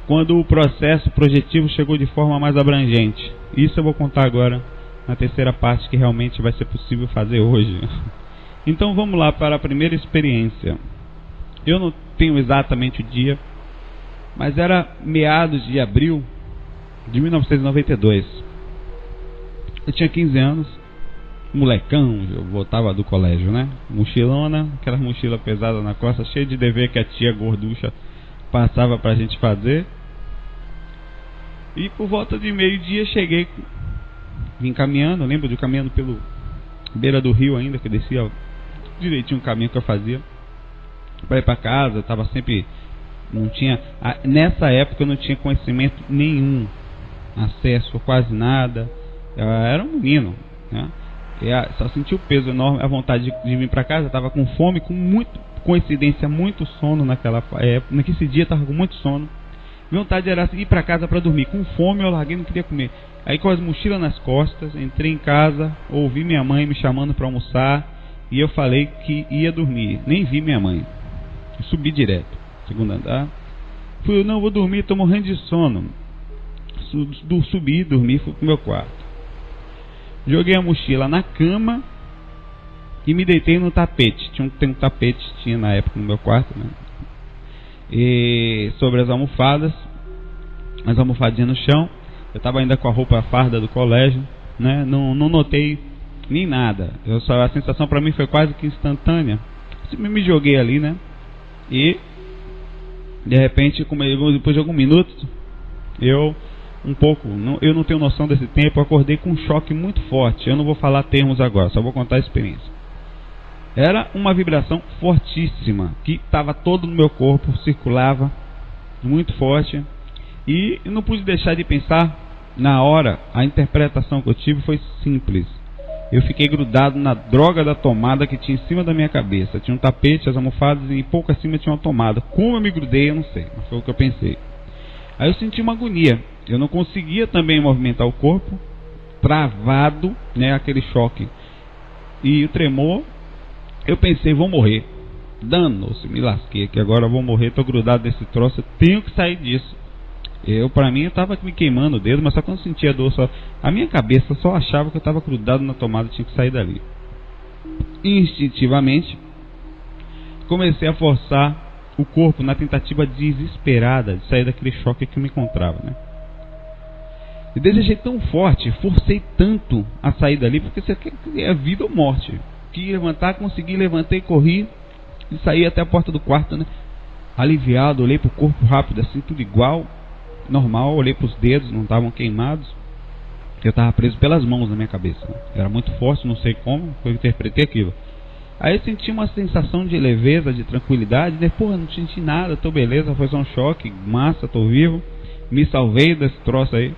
quando o processo projetivo chegou de forma mais abrangente. Isso eu vou contar agora na terceira parte, que realmente vai ser possível fazer hoje. Então vamos lá para a primeira experiência. Eu não tenho exatamente o dia, mas era meados de abril de 1992. Eu tinha 15 anos, molecão, eu voltava do colégio, né? Mochilona, aquela mochila pesada na costa, cheia de dever que a tia gorducha passava pra gente fazer. E por volta de meio-dia cheguei, vim caminhando, lembro de caminhando pelo beira do rio ainda, que descia direitinho o caminho que eu fazia para ir para casa. Eu tava sempre, não tinha, nessa época eu não tinha conhecimento nenhum, acesso a quase nada. Eu era um menino, né? Só senti o peso enorme, a vontade de vir para casa. Eu tava com fome, com muito, coincidência, muito sono naquela época. Naquele dia eu tava com muito sono. Vontade era ir para casa para dormir. Com fome eu larguei, não queria comer. Aí com as mochilas nas costas, entrei em casa, ouvi minha mãe me chamando para almoçar, e eu falei que ia dormir. Nem vi minha mãe. Eu subi direto, segundo andar. Fui, não, vou dormir, tô morrendo de sono. Subi, dormi, fui pro meu quarto. Joguei a mochila na cama e me deitei no tapete. Tem um tapete, tinha na época no meu quarto, né? E sobre as almofadas, as almofadinhas no chão. Eu estava ainda com a roupa, a farda do colégio, né? Não notei nem nada. A sensação para mim foi quase que instantânea. Me joguei ali, né? E de repente, depois de alguns minutos, eu não tenho noção desse tempo, eu acordei com um choque muito forte. Eu não vou falar termos agora, só vou contar a experiência. Era uma vibração fortíssima, que estava todo no meu corpo, circulava, muito forte. E eu não pude deixar de pensar, na hora, a interpretação que eu tive foi simples. Eu fiquei grudado na droga da tomada que tinha em cima da minha cabeça. Tinha um tapete, as almofadas, e pouco acima tinha uma tomada. Como eu me grudei, eu não sei, mas foi o que eu pensei. Aí eu senti uma agonia. Eu não conseguia também movimentar o corpo, travado, né, aquele choque. E o tremor, eu pensei, vou morrer. Danou-se, me lasquei aqui, agora eu vou morrer, tô grudado nesse troço, eu tenho que sair disso. Pra mim, eu tava me queimando o dedo, mas só quando eu sentia dor, a minha cabeça só achava que eu tava grudado na tomada, tinha que sair dali. Instintivamente, comecei a forçar o corpo na tentativa desesperada de sair daquele choque que eu me encontrava, né? E desejei tão forte, forcei tanto a sair dali, porque isso aqui é vida ou morte. Queria levantar, consegui, levantei, corri e saí até a porta do quarto, né? Aliviado, olhei pro corpo rápido, assim, tudo igual, normal, olhei pros dedos, não estavam queimados. Eu estava preso pelas mãos na minha cabeça, né? Era muito forte, não sei como, eu interpretei aquilo. Aí eu senti uma sensação de leveza, de tranquilidade. Depois não senti nada, tô beleza, foi só um choque, massa, tô vivo. Me salvei desse troço aí.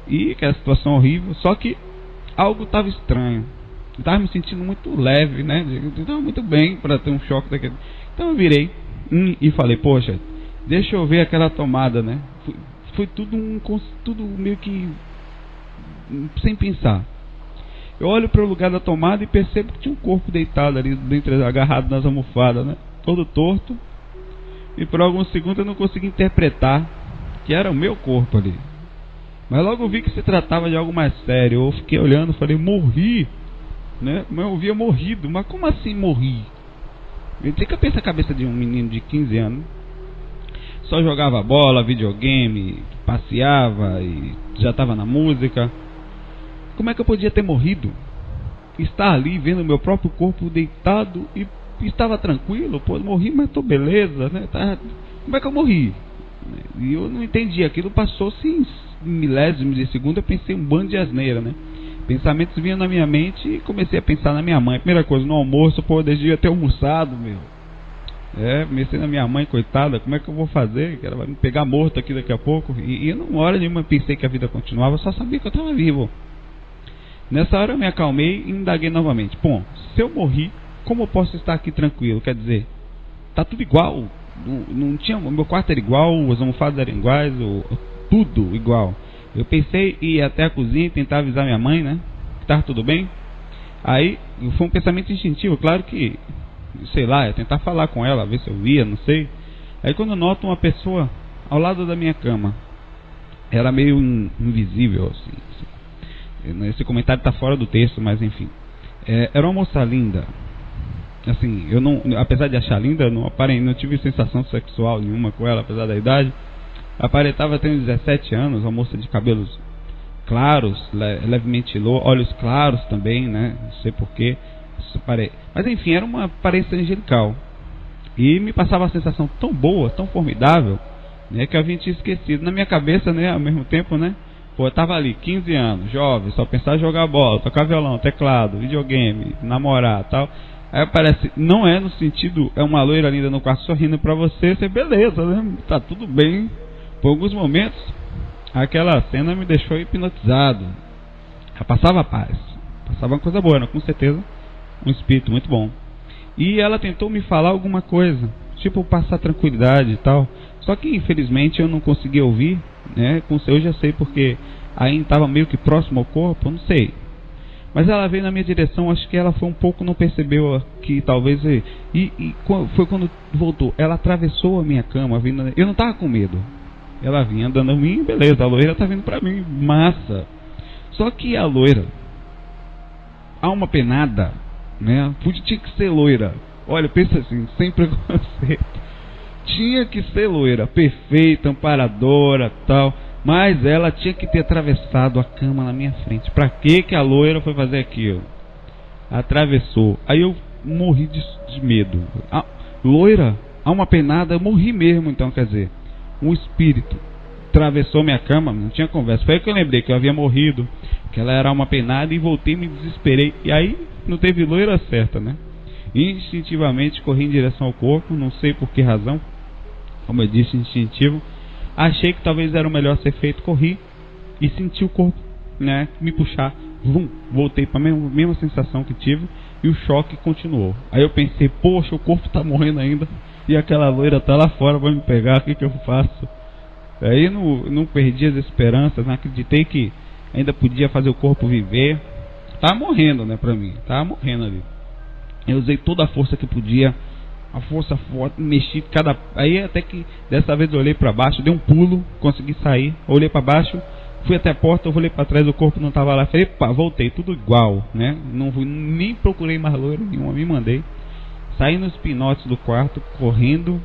E aquela situação horrível, só que algo estava estranho. Eu estava me sentindo muito leve, né? Eu estava muito bem para ter um choque daquele. Então eu virei e falei, poxa, deixa eu ver aquela tomada, né? Foi tudo meio que sem pensar. Eu olho para o lugar da tomada e percebo que tinha um corpo deitado ali dentro, agarrado nas almofadas, né? Todo torto. E por alguns segundos eu não consegui interpretar que era o meu corpo ali. Mas logo vi que se tratava de algo mais sério. Eu fiquei olhando e falei, morri, né? Mas eu havia morrido. Mas como assim morri? Eu tinha que pensar a cabeça de um menino de 15 anos. Só jogava bola, videogame, passeava e já estava na música. Como é que eu podia ter morrido? Estar ali vendo meu próprio corpo deitado e estava tranquilo. Pô, morri, mas tô beleza, né? Como é que eu morri? E eu não entendi. Aquilo passou-se em milésimos de segundo. Eu pensei um bando de asneira, né? Pensamentos vinham na minha mente e comecei a pensar na minha mãe. Primeira coisa, no almoço, pô, eu devia ter almoçado, meu. Comecei na minha mãe, coitada. Como é que eu vou fazer? Que ela vai me pegar morto aqui daqui a pouco. E numa hora nenhuma pensei que a vida continuava. Só sabia que eu estava vivo. Nessa hora eu me acalmei e indaguei novamente. Bom, se eu morri, como eu posso estar aqui tranquilo? Quer dizer, tá tudo igual. Não tinha, o meu quarto era igual, as almofadas eram iguais, tudo igual. Eu pensei em ir até a cozinha e tentar avisar minha mãe, né? Que estava tudo bem. Aí foi um pensamento instintivo, claro que, sei lá, eu tentar falar com ela, ver se eu via, não sei. Aí quando eu noto uma pessoa ao lado da minha cama, era meio invisível, assim. Esse comentário está fora do texto, mas enfim. Era uma moça linda. Assim, eu não, apesar de achar linda, eu não tive sensação sexual nenhuma com ela, apesar da idade. Aparentava ter 17 anos, uma moça de cabelos claros, levemente louro, olhos claros também, né? Não sei porquê. Mas enfim, era uma aparência angelical. E me passava uma sensação tão boa, tão formidável, né, que eu havia esquecido. Na minha cabeça, né, ao mesmo tempo, né? Pô, eu tava ali, 15 anos, jovem, só pensava em jogar bola, tocar violão, teclado, videogame, namorar, tal. Aí aparece, não é no sentido, é uma loira linda no quarto sorrindo pra você, beleza, né? Tá tudo bem. Por alguns momentos, aquela cena me deixou hipnotizado. Eu passava paz, passava uma coisa boa, né? Com certeza, um espírito muito bom. E ela tentou me falar alguma coisa, tipo passar tranquilidade e tal. Só que infelizmente eu não consegui ouvir, né? Eu já sei porque ainda estava meio que próximo ao corpo, eu não sei. Mas ela veio na minha direção, acho que ela foi um pouco, não percebeu que talvez... foi quando voltou, ela atravessou a minha cama, vindo, eu não estava com medo. Ela vinha andando a mim, beleza, a loira tá vindo pra mim, massa. Só que a loira, alma penada, né? Tinha que ser loira. Olha, pensa assim, sem preconceito. Tinha que ser loira, perfeita, amparadora, tal. Mas ela tinha que ter atravessado a cama na minha frente. Pra que a loira foi fazer aquilo? Atravessou. Aí eu morri de medo. Loira, alma penada, eu morri mesmo, então, quer dizer, um espírito atravessou minha cama, não tinha conversa. Foi aí que eu lembrei que eu havia morrido, que ela era alma penada, e voltei, me desesperei. E aí não teve loira certa, né? Instintivamente corri em direção ao corpo, não sei por que razão, como eu disse, instintivo. Achei que talvez era o melhor ser feito, corri e senti o corpo, né, me puxar. Voltei para a mesma sensação que tive e o choque continuou. Aí eu pensei, poxa, o corpo está morrendo ainda e aquela loira está lá fora, vai me pegar, o que eu faço? Aí não perdi as esperanças, não acreditei que ainda podia fazer o corpo viver. Estava morrendo, né, para mim, estava morrendo ali. Eu usei toda a força que podia, a força forte, mexi aí até que dessa vez eu olhei para baixo, dei um pulo, consegui sair, olhei para baixo, fui até a porta, eu olhei para trás, o corpo não estava lá, falei, epa, voltei, tudo igual, né? Não fui, nem procurei mais loira nenhuma, me mandei, saí nos pinotes do quarto, correndo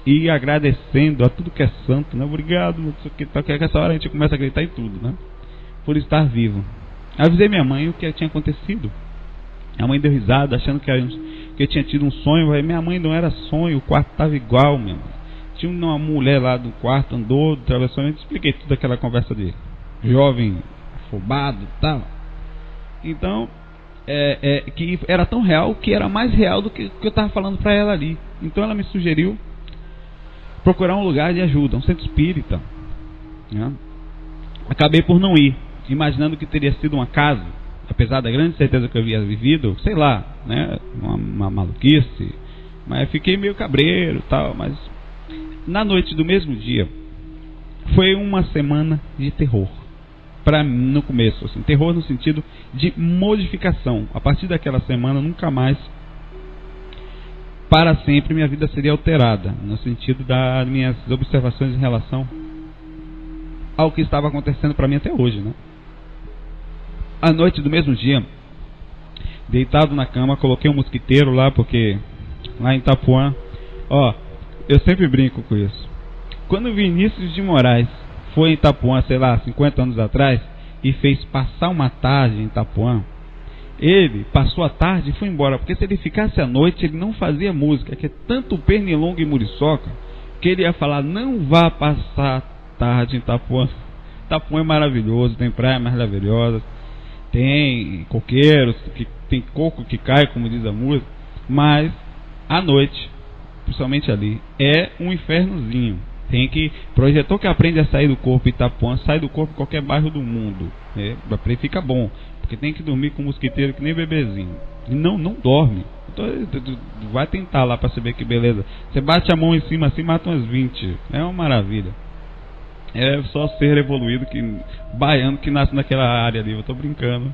e agradecendo a tudo que é santo, né? Obrigado, que essa hora a gente começa a gritar em tudo, né? Por estar vivo. Avisei minha mãe o que tinha acontecido. A mãe deu risada, achando que eu tinha tido um sonho. Minha mãe, não era sonho, o quarto estava igual mesmo. Tinha uma mulher lá do quarto, andou, atravessou, eu expliquei tudo aquela conversa dele. Jovem, afobado e tal. Então, que era tão real que era mais real do que eu estava falando para ela ali. Então ela me sugeriu procurar um lugar de ajuda, um centro espírita, né? Acabei por não ir, imaginando que teria sido um acaso, apesar da grande certeza que eu havia vivido, sei lá, né, uma maluquice, mas fiquei meio cabreiro e tal. Mas na noite do mesmo dia foi uma semana de terror para mim no começo, assim, terror no sentido de modificação. A partir daquela semana, nunca mais, para sempre, minha vida seria alterada, no sentido das minhas observações em relação ao que estava acontecendo para mim até hoje, né? À noite do mesmo dia, deitado na cama, coloquei um mosquiteiro lá, porque lá em Itapuã, eu sempre brinco com isso. Quando o Vinícius de Moraes foi em Itapuã, sei lá, 50 anos atrás, e fez passar uma tarde em Itapuã, ele passou a tarde e foi embora, porque se ele ficasse à noite, ele não fazia música, que é tanto pernilongo e muriçoca, que ele ia falar: não vá passar tarde em Itapuã. Itapuã é maravilhoso, tem praias maravilhosas, tem coqueiros, tem coco que cai, como diz a música, mas à noite, principalmente ali, é um infernozinho. Tem que, projetor que aprende a sair do corpo Itapuã, sai do corpo em qualquer bairro do mundo, né? Pra ele fica bom, porque tem que dormir com mosquiteiro que nem bebezinho. E não dorme. Então, vai tentar lá pra saber que beleza. Você bate a mão em cima assim, mata umas 20. É uma maravilha. É só ser evoluído, baiano que nasce naquela área ali. Eu tô brincando.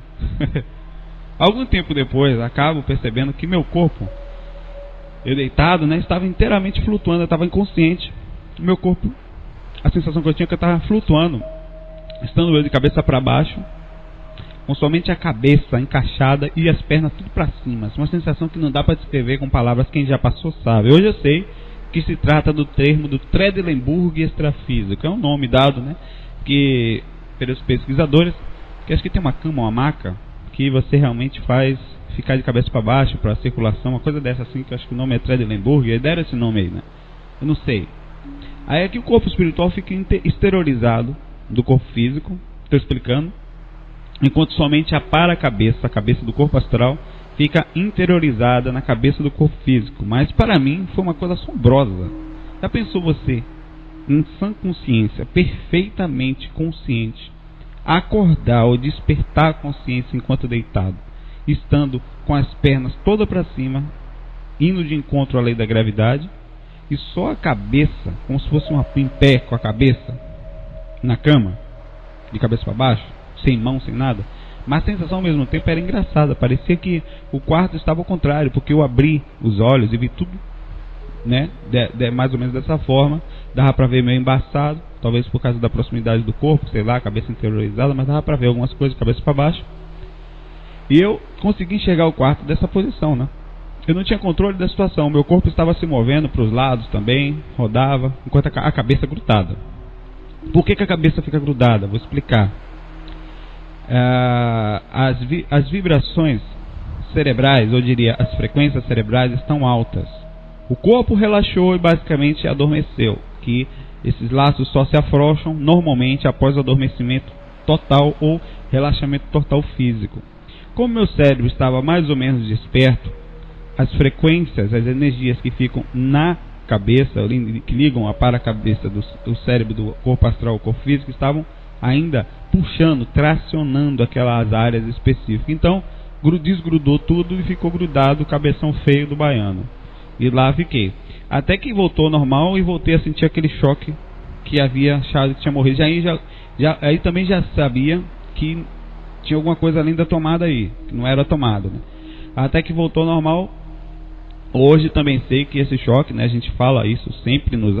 Algum tempo depois, acabo percebendo que meu corpo, eu deitado, né, estava inteiramente flutuando. Eu estava inconsciente. Meu corpo, a sensação que eu tinha é que eu estava flutuando, estando eu de cabeça para baixo, com somente a cabeça encaixada e as pernas tudo para cima. Uma sensação que não dá para descrever com palavras, quem já passou sabe. Hoje eu sei que se trata do termo do Trendelenburg extrafísico, que é um nome dado, né, que pelos pesquisadores, que acho que tem uma cama, uma maca, que você realmente faz ficar de cabeça para baixo, para circulação, uma coisa dessa assim, que eu acho que o nome é Trendelenburg, e deram esse nome aí, né? Eu não sei. Aí é que o corpo espiritual fica exteriorizado do corpo físico, estou explicando, enquanto somente a para-cabeça, a cabeça do corpo astral, fica interiorizada na cabeça do corpo físico. Mas para mim foi uma coisa assombrosa. Já pensou você, em sã consciência, perfeitamente consciente, acordar ou despertar a consciência enquanto deitado, estando com as pernas todas para cima, indo de encontro à lei da gravidade, e só a cabeça, como se fosse em pé com a cabeça na cama, de cabeça para baixo, sem mão, sem nada. Mas a sensação ao mesmo tempo era engraçada. Parecia que o quarto estava ao contrário, porque eu abri os olhos e vi tudo, né, mais ou menos dessa forma. Dava para ver meio embaçado, talvez por causa da proximidade do corpo, sei lá, a cabeça interiorizada, mas dava para ver algumas coisas de cabeça para baixo. E eu consegui enxergar o quarto dessa posição, né? Eu não tinha controle da situação, meu corpo estava se movendo para os lados também, rodava, enquanto a cabeça grudada. Por que a cabeça fica grudada? Vou explicar. As vibrações cerebrais, eu diria, as frequências cerebrais estão altas. O corpo relaxou e basicamente adormeceu, que esses laços só se afrouxam normalmente após o adormecimento total ou relaxamento total físico. Como meu cérebro estava mais ou menos desperto, as frequências, as energias que ficam na cabeça, que ligam a para-cabeça do cérebro, do corpo astral ao corpo físico, estavam ainda puxando, tracionando aquelas áreas específicas. Então, desgrudou tudo e ficou grudado o cabeção feio do baiano. E lá fiquei. Até que voltou ao normal e voltei a sentir aquele choque que havia achado que tinha morrido. Aí também já sabia que tinha alguma coisa além da tomada aí, que não era tomada, né? Até que voltou ao normal. Hoje também sei que esse choque, né, a gente fala isso sempre nos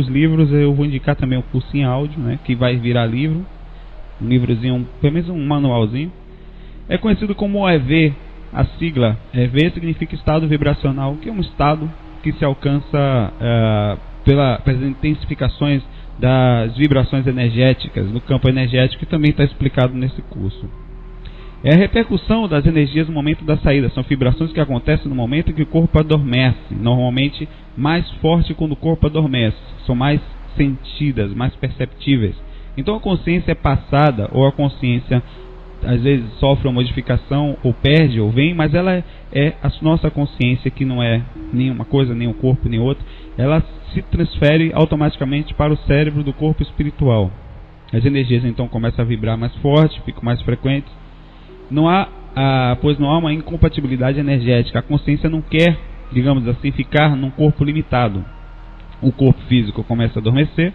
livros. Eu vou indicar também o curso em áudio, né, que vai virar livro, um livrozinho, pelo menos um manualzinho. É conhecido como EV, a sigla EV significa estado vibracional, que é um estado que se alcança pelas intensificações das vibrações energéticas no campo energético, que também está explicado nesse curso. É a repercussão das energias no momento da saída. São vibrações que acontecem no momento em que o corpo adormece. Normalmente mais forte quando o corpo adormece. São mais sentidas, mais perceptíveis. Então a consciência é passada ou a consciência às vezes sofre uma modificação, ou perde, ou vem, mas ela é a nossa consciência, que não é nenhuma coisa, nem um corpo, nem outro. Ela se transfere automaticamente para o cérebro do corpo espiritual. As energias então começam a vibrar mais forte, ficam mais frequentes. Pois não há uma incompatibilidade energética. A consciência não quer, digamos assim, ficar num corpo limitado. O corpo físico começa a adormecer.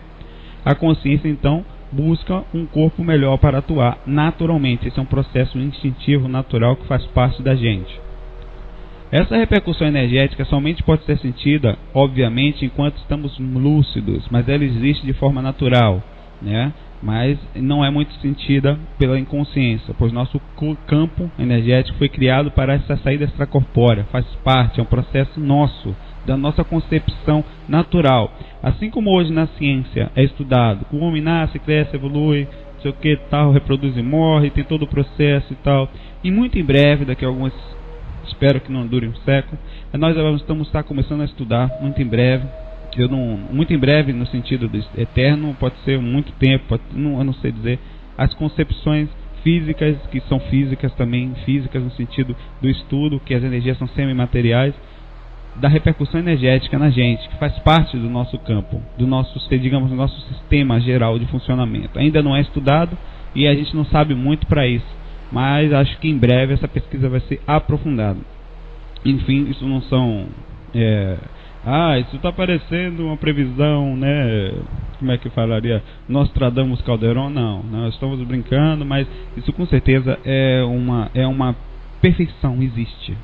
A consciência então busca um corpo melhor para atuar naturalmente. Esse é um processo instintivo, natural, que faz parte da gente. Essa repercussão energética somente pode ser sentida, obviamente, enquanto estamos lúcidos, mas ela existe de forma natural, né? Mas não é muito sentida pela inconsciência, pois nosso campo energético foi criado para essa saída extracorpórea, faz parte, é um processo nosso, da nossa concepção natural. Assim como hoje na ciência é estudado, o homem nasce, cresce, evolui, não sei o que, tal, reproduz e morre, tem todo o processo e tal. E muito em breve, daqui a algumas, espero que não dure um século, nós vamos estar começando a estudar, muito em breve. Muito em breve, no sentido de eterno, pode ser muito tempo, eu não sei dizer, as concepções físicas, que são físicas também, físicas no sentido do estudo, que as energias são semimateriais, da repercussão energética na gente, que faz parte do nosso campo, do nosso sistema geral de funcionamento. Ainda não é estudado e a gente não sabe muito para isso, mas acho que em breve essa pesquisa vai ser aprofundada. Enfim, isso não são... isso está parecendo uma previsão, né? Como é que falaria? Nostradamus Calderon? Não, nós estamos brincando, mas isso com certeza é uma perfeição, existe.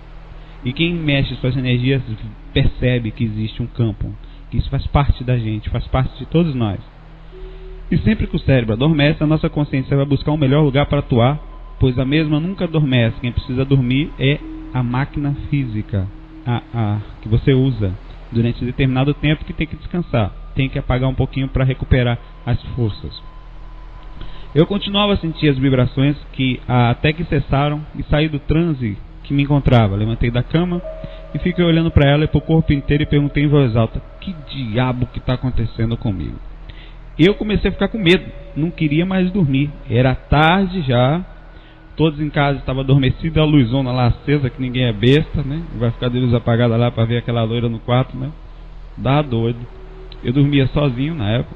E quem mexe suas energias percebe que existe um campo, que isso faz parte da gente, faz parte de todos nós. E sempre que o cérebro adormece, a nossa consciência vai buscar um melhor lugar para atuar, pois a mesma nunca adormece. Quem precisa dormir é a máquina física, que você usa durante determinado tempo, que tem que descansar, tem que apagar um pouquinho para recuperar as forças. Eu continuava a sentir as vibrações até que cessaram e saí do transe que me encontrava. Levantei da cama e fiquei olhando para ela e para o corpo inteiro e perguntei em voz alta: que diabo que está acontecendo comigo? Eu comecei a ficar com medo, não queria mais dormir, era tarde já, todos em casa estavam adormecidos, a luzona lá acesa, que ninguém é besta, né? Vai ficar de luz apagada lá para ver aquela loira no quarto, né? Dá doido. Eu dormia sozinho na época.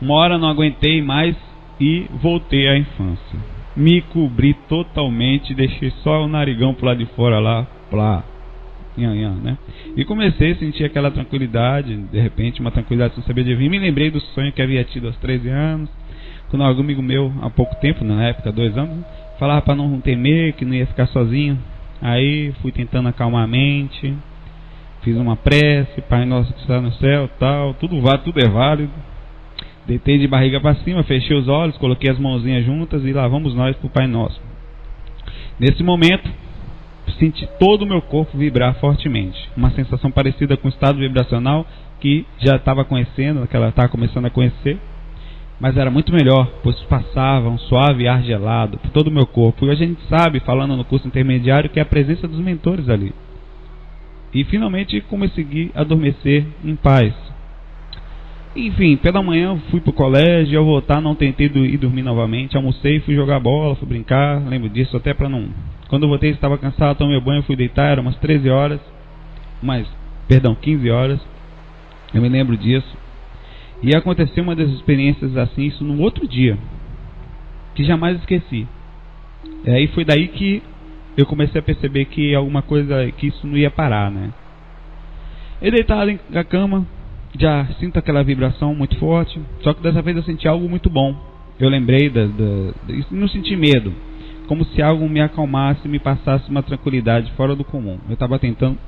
Uma hora não aguentei mais e voltei à infância. Me cobri totalmente, deixei só o narigão pro lado de fora lá, né? E comecei a sentir aquela tranquilidade, de repente uma tranquilidade sem saber de vir. Me lembrei do sonho que havia tido aos 13 anos, quando um amigo meu, há pouco tempo, na época, 2 anos, falava para não temer, que não ia ficar sozinho. Aí fui tentando acalmar a mente, fiz uma prece, Pai Nosso que está no céu, tal, tudo é válido. Deitei de barriga para cima, fechei os olhos, coloquei as mãozinhas juntas e lá vamos nós para o Pai Nosso. Nesse momento, senti todo o meu corpo vibrar fortemente, uma sensação parecida com o estado vibracional que já estava conhecendo, que ela estava começando a conhecer, mas era muito melhor, pois passava um suave ar gelado por todo o meu corpo. E a gente sabe, falando no curso intermediário, que é a presença dos mentores ali. E finalmente consegui adormecer em paz. Enfim, pela manhã fui pro colégio, ao voltar não tentei ir dormir novamente, almocei, fui jogar bola, fui brincar, lembro disso até para não... Quando eu voltei estava cansado, tomei banho, fui deitar, eram umas 15 horas, eu me lembro disso. E aconteceu uma das experiências assim, isso no outro dia, que jamais esqueci. E aí foi daí que eu comecei a perceber que alguma coisa, que isso não ia parar, né? Eu deitado na cama, já sinto aquela vibração muito forte, só que dessa vez eu senti algo muito bom. Eu lembrei não senti medo, como se algo me acalmasse, me passasse uma tranquilidade fora do comum. Eu estava tentando,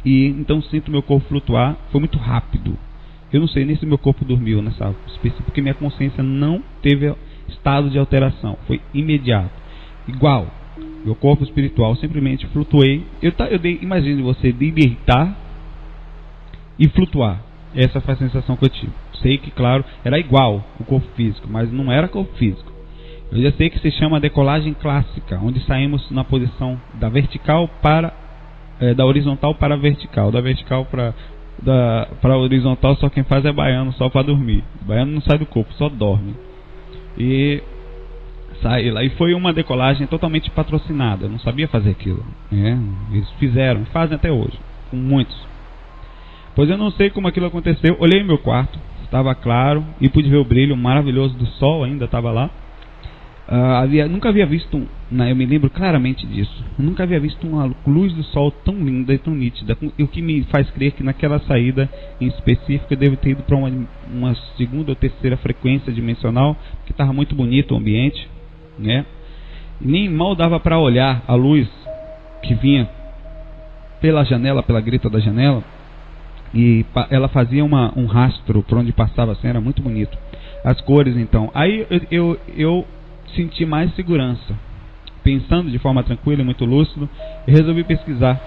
e então sinto meu corpo flutuar, foi muito rápido. Eu não sei nem se meu corpo dormiu nessa espécie, porque minha consciência não teve estado de alteração, foi imediato, igual. Meu corpo espiritual simplesmente flutuei. Imagine você deitar e flutuar. Essa foi a sensação que eu tive. Sei que, claro, era igual o corpo físico, mas não era corpo físico. Eu já sei que se chama decolagem clássica, onde saímos na posição da vertical para da horizontal para a vertical, da vertical para a horizontal. Só quem faz é baiano, só para dormir. O baiano não sai do corpo, só dorme. E saí lá. E foi uma decolagem totalmente patrocinada. Eu não sabia fazer aquilo. Eles fizeram, fazem até hoje, com muitos. Pois eu não sei como aquilo aconteceu. Olhei meu quarto, estava claro, e pude ver o brilho maravilhoso do sol, ainda estava lá. Nunca havia visto, eu me lembro claramente disso, nunca havia visto uma luz do sol tão linda e tão nítida, o que me faz crer que naquela saída em específico eu devo ter ido para uma segunda ou terceira frequência dimensional, que estava muito bonito o ambiente, né? E nem mal dava para olhar a luz que vinha pela janela, pela greta da janela, e ela fazia um rastro por onde passava, assim, era muito bonito. As cores, então, aí eu senti mais segurança. Pensando de forma tranquila e muito lúcido, eu resolvi pesquisar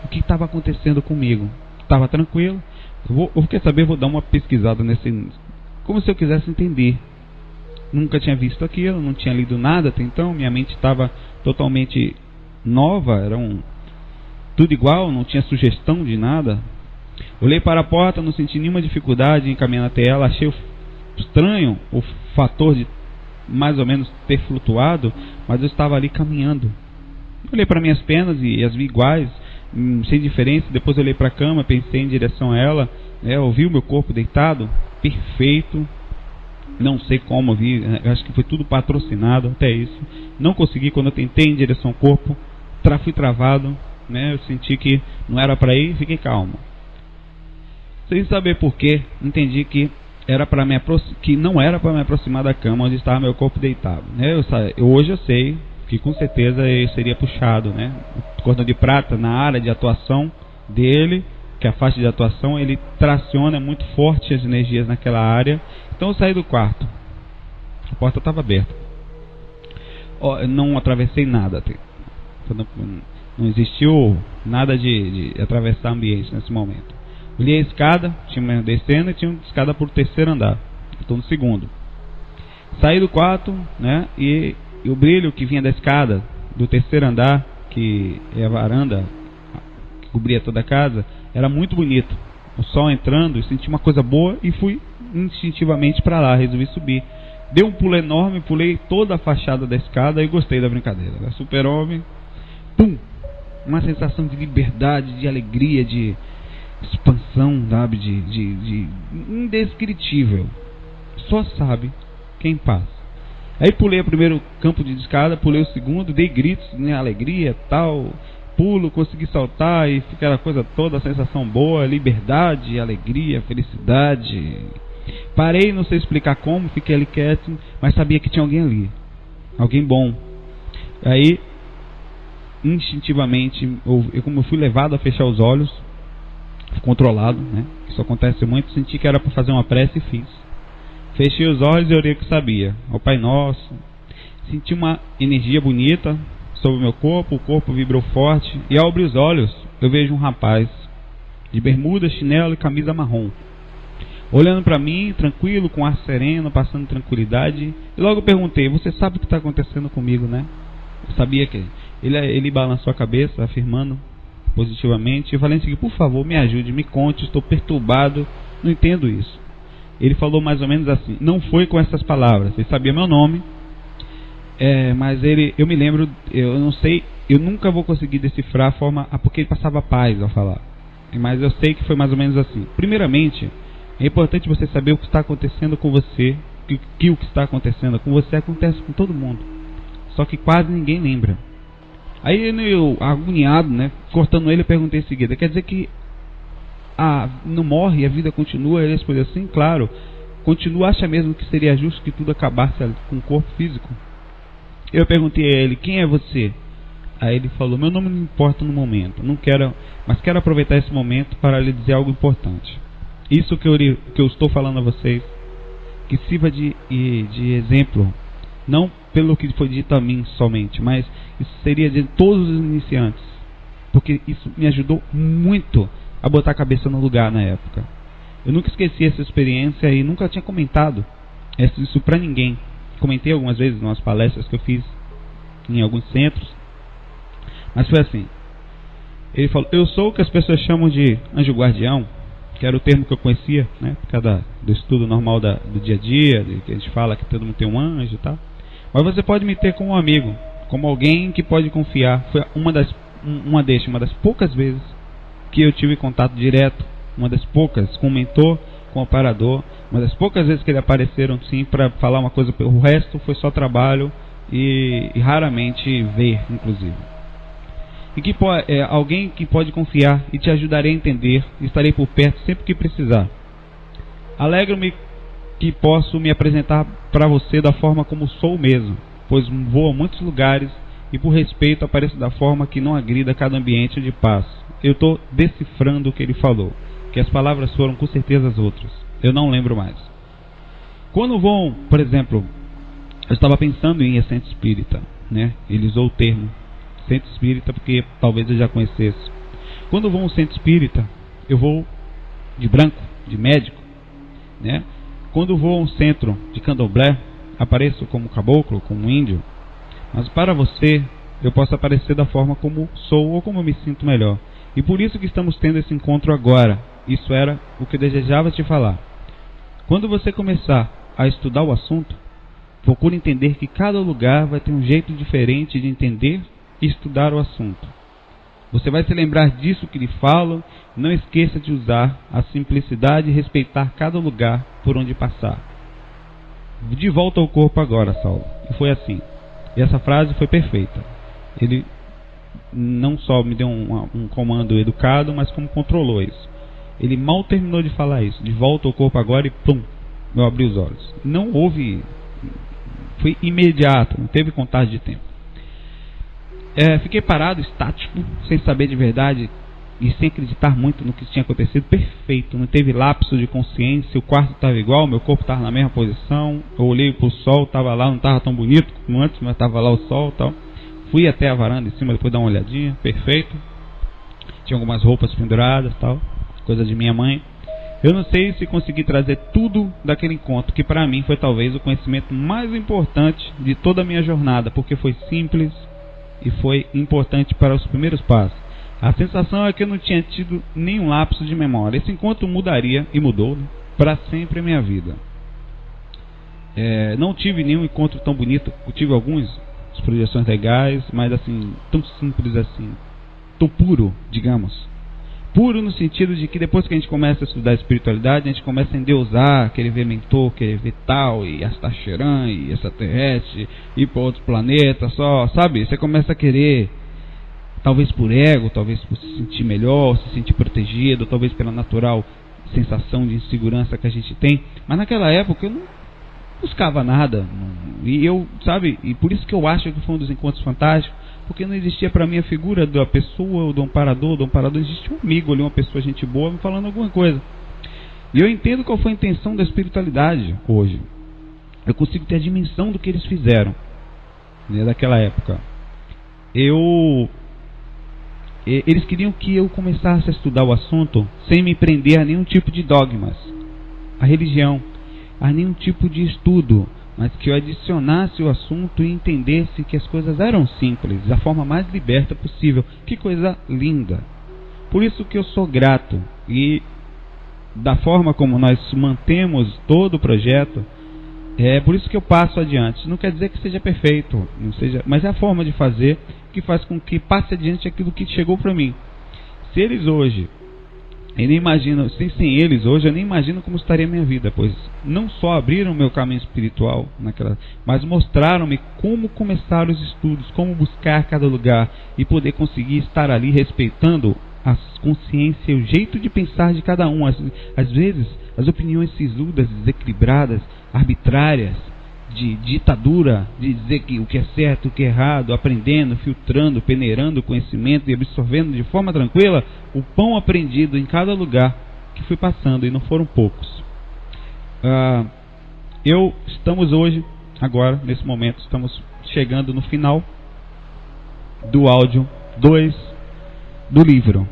o que estava acontecendo comigo. Estava tranquilo. Quer saber, vou dar uma pesquisada nesse, como se eu quisesse entender. Nunca tinha visto aquilo, não tinha lido nada até então, minha mente estava totalmente nova, era tudo igual, não tinha sugestão de nada. Olhei para a porta, não senti nenhuma dificuldade em caminhar até ela. Achei estranho o fator de mais ou menos ter flutuado, mas eu estava ali caminhando. Olhei para minhas pernas e as vi iguais, sem diferença. Depois olhei para a cama, pensei em direção a ela, ouvi o meu corpo deitado, perfeito. Não sei como vi, acho que foi tudo patrocinado, até isso. Não consegui, quando eu tentei em direção ao corpo, fui travado, eu senti que não era para ir, fiquei calmo. Sem saber porquê, entendi que não era para me aproximar da cama onde estava meu corpo deitado. Hoje eu sei que com certeza eu seria puxado. O cordão de prata, na área de atuação dele, que é a faixa de atuação, ele traciona muito forte as energias naquela área. Então eu saí do quarto. A porta estava aberta. Não atravessei nada. Não existiu nada de atravessar ambiente nesse momento. Olhei a escada, tinha uma descendo e tinha uma escada por terceiro andar. Estou no segundo. Saí do quarto, e o brilho que vinha da escada do terceiro andar, que é a varanda que cobria toda a casa, era muito bonito. O sol entrando, eu senti uma coisa boa e fui instintivamente para lá, resolvi subir. Dei um pulo enorme, pulei toda a fachada da escada e gostei da brincadeira. Era super-homem. Pum! Uma sensação de liberdade, de alegria, de expansão, sabe, de indescritível. Só sabe quem passa. Aí pulei o primeiro campo de escada, pulei o segundo, dei gritos, alegria, tal, pulo, consegui saltar e fica aquela coisa toda, a sensação boa, liberdade, alegria, felicidade. Parei, não sei explicar como, fiquei ali quieto, mas sabia que tinha alguém ali, alguém bom. Aí, instintivamente, como eu fui levado a fechar os olhos, controlado, isso acontece muito, senti que era para fazer uma prece e fiz. Fechei os olhos e orei o que sabia, ao Pai Nosso. Senti uma energia bonita sobre o meu corpo, o corpo vibrou forte, e ao abrir os olhos eu vejo um rapaz de bermuda, chinelo e camisa marrom, olhando para mim, tranquilo, com ar sereno, passando tranquilidade. E logo perguntei: você sabe o que está acontecendo comigo, né? Eu sabia que ele balançou a cabeça, afirmando positivamente. Eu falei em seguida: por favor, me ajude, me conte, estou perturbado, não entendo isso. Ele falou mais ou menos assim, não foi com essas palavras, ele sabia meu nome, mas eu me lembro, eu não sei, eu nunca vou conseguir decifrar a forma, porque ele passava paz ao falar, mas eu sei que foi mais ou menos assim. Primeiramente, é importante você saber o que está acontecendo com você, que o que está acontecendo com você acontece com todo mundo, só que quase ninguém lembra. Aí eu, agoniado, cortando ele, eu perguntei em seguida: quer dizer que não morre, a vida continua? Ele respondeu: sim, claro, continua. Acha mesmo que seria justo que tudo acabasse com o corpo físico? Eu perguntei a ele: quem é você? Aí ele falou: meu nome não importa no momento, não quero, mas quero aproveitar esse momento para lhe dizer algo importante. Isso que eu estou falando a vocês, que sirva de exemplo, não pelo que foi dito a mim somente, mas isso seria de todos os iniciantes, porque isso me ajudou muito a botar a cabeça no lugar na época. Eu nunca esqueci essa experiência e nunca tinha comentado isso para ninguém. Comentei algumas vezes nas palestras que eu fiz em alguns centros, mas foi assim. Ele falou: eu sou o que as pessoas chamam de anjo guardião, que era o termo que eu conhecia, por causa do estudo normal do dia a dia, que a gente fala que todo mundo tem um anjo e tal. Mas você pode me ter como um amigo, como alguém que pode confiar. Foi uma das poucas vezes que eu tive contato direto, uma das poucas, com o mentor, com o amparador, uma das poucas vezes que eles apareceram sim para falar uma coisa. O resto foi só trabalho e raramente ver, inclusive. E que alguém que pode confiar e te ajudarei a entender, estarei por perto sempre que precisar. Alegro-me que posso me apresentar para você da forma como sou mesmo, pois vou a muitos lugares e por respeito apareço da forma que não agrida cada ambiente de paz. Eu estou decifrando o que ele falou, que as palavras foram com certeza as outras. Eu não lembro mais. Quando vão, por exemplo, eu estava pensando em ir a centro espírita, né? Ele usou o termo centro espírita porque talvez eu já conhecesse. Quando vou a um centro espírita, eu vou de branco, de médico, né? Quando vou a um centro de candomblé, apareço como caboclo, como índio. Mas para você, eu posso aparecer da forma como sou ou como eu me sinto melhor. E por isso que estamos tendo esse encontro agora. Isso era o que eu desejava te falar. Quando você começar a estudar o assunto, procure entender que cada lugar vai ter um jeito diferente de entender e estudar o assunto. Você vai se lembrar disso que lhe falo. Não esqueça de usar a simplicidade e respeitar cada lugar por onde passar. De volta ao corpo agora, Saulo. E foi assim. E essa frase foi perfeita. Ele não só me deu um comando educado, mas como controlou isso. Ele mal terminou de falar isso. De volta ao corpo agora e plum, eu abri os olhos. Não houve... Foi imediato, não teve contagem de tempo. Fiquei parado, estático, sem saber de verdade e sem acreditar muito no que tinha acontecido. Perfeito, não teve lapso de consciência. O quarto estava igual, meu corpo estava na mesma posição. Eu olhei para o sol, estava lá, não estava tão bonito como antes, mas estava lá o sol e tal. Fui até a varanda em cima, depois dar uma olhadinha, perfeito. Tinha algumas roupas penduradas tal, coisa de minha mãe. Eu não sei se consegui trazer tudo daquele encontro, que para mim foi talvez o conhecimento mais importante de toda a minha jornada, porque foi simples e foi importante para os primeiros passos. A sensação é que eu não tinha tido nenhum lapso de memória. Esse encontro mudaria, e mudou, né, para sempre a minha vida. Não tive nenhum encontro tão bonito. Eu tive algumas projeções legais, mas assim, tão simples assim, tão puro, digamos. Puro no sentido de que depois que a gente começa a estudar a espiritualidade, a gente começa a endeusar, querer ver mentor, querer ver tal, e Astacheran, e extraterrestre, ir para outros planetas, só, sabe? Você começa a querer, talvez por ego, talvez por se sentir melhor, se sentir protegido, talvez pela natural sensação de insegurança que a gente tem. Mas naquela época eu não buscava nada, e eu, sabe, e por isso que eu acho que foi um dos encontros fantásticos, porque não existia para mim a figura da pessoa ou do amparador, existia um amigo ali, uma pessoa, gente boa, me falando alguma coisa. E eu entendo qual foi a intenção da espiritualidade hoje. Eu consigo ter a dimensão do que eles fizeram, né, daquela época. Eles queriam que eu começasse a estudar o assunto sem me prender a nenhum tipo de dogmas, a religião, a nenhum tipo de estudo, mas que eu adicionasse o assunto e entendesse que as coisas eram simples, da forma mais liberta possível. Que coisa linda! Por isso que eu sou grato, e da forma como nós mantemos todo o projeto, por isso que eu passo adiante. Não quer dizer que seja perfeito, não seja, mas é a forma de fazer que faz com que passe adiante aquilo que chegou para mim. Se eles hoje, eu nem imagino, sem eles hoje, eu nem imagino como estaria a minha vida, pois não só abriram meu caminho espiritual, mas mostraram-me como começar os estudos, como buscar cada lugar e poder conseguir estar ali respeitando a consciência e o jeito de pensar de cada um. Às vezes, as opiniões sisudas, desequilibradas, arbitrárias, de ditadura, de dizer que o que é certo, o que é errado, aprendendo, filtrando, peneirando o conhecimento e absorvendo de forma tranquila o pão aprendido em cada lugar que fui passando, e não foram poucos. Estamos hoje, agora, nesse momento, estamos chegando no final do áudio 2 do livro.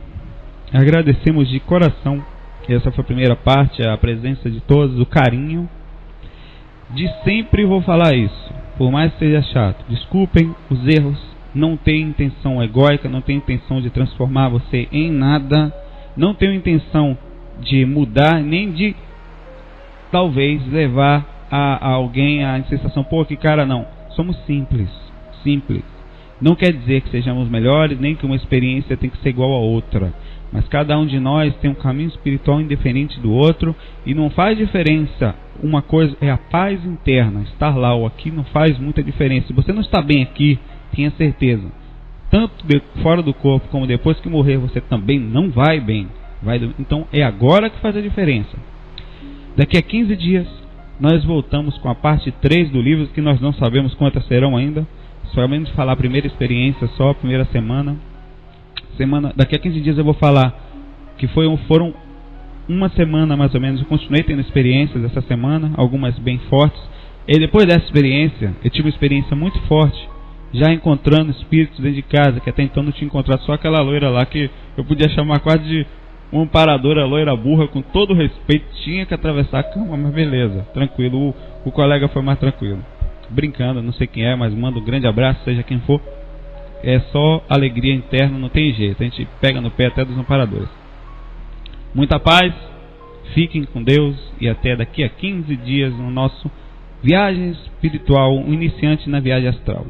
Agradecemos de coração, essa foi a primeira parte, a presença de todos, o carinho. De sempre vou falar isso, por mais que seja chato. Desculpem os erros, não tenho intenção egóica, não tenho intenção de transformar você em nada, não tenho intenção de mudar, nem de talvez levar a alguém a sensação, pô, que cara, não. somos simples. Não quer dizer que sejamos melhores, nem que uma experiência tem que ser igual a outra. Mas cada um de nós tem um caminho espiritual indiferente do outro, e não faz diferença. Uma coisa é a paz interna, estar lá ou aqui não faz muita diferença. Se você não está bem aqui, tenha certeza, tanto fora do corpo como depois que morrer, você também não vai bem. Então é agora que faz a diferença. Daqui a 15 dias nós voltamos com a parte 3 do livro, que nós não sabemos quantas serão ainda. Somente falar a primeira experiência só, a primeira semana. Daqui a 15 dias eu vou falar que foram uma semana mais ou menos. Eu continuei tendo experiências essa semana, algumas bem fortes. E depois dessa experiência, eu tive uma experiência muito forte, já encontrando espíritos dentro de casa, que até então não tinha encontrado, só aquela loira lá, que eu podia chamar quase de uma amparadora loira burra, com todo respeito. Tinha que atravessar a cama, mas beleza, tranquilo. O colega foi mais tranquilo. Brincando, não sei quem é, mas manda um grande abraço, seja quem for. É só alegria interna, não tem jeito. A gente pega no pé até dos amparadores. Muita paz, fiquem com Deus e até daqui a 15 dias no nosso Viagem Espiritual, um iniciante na viagem astral.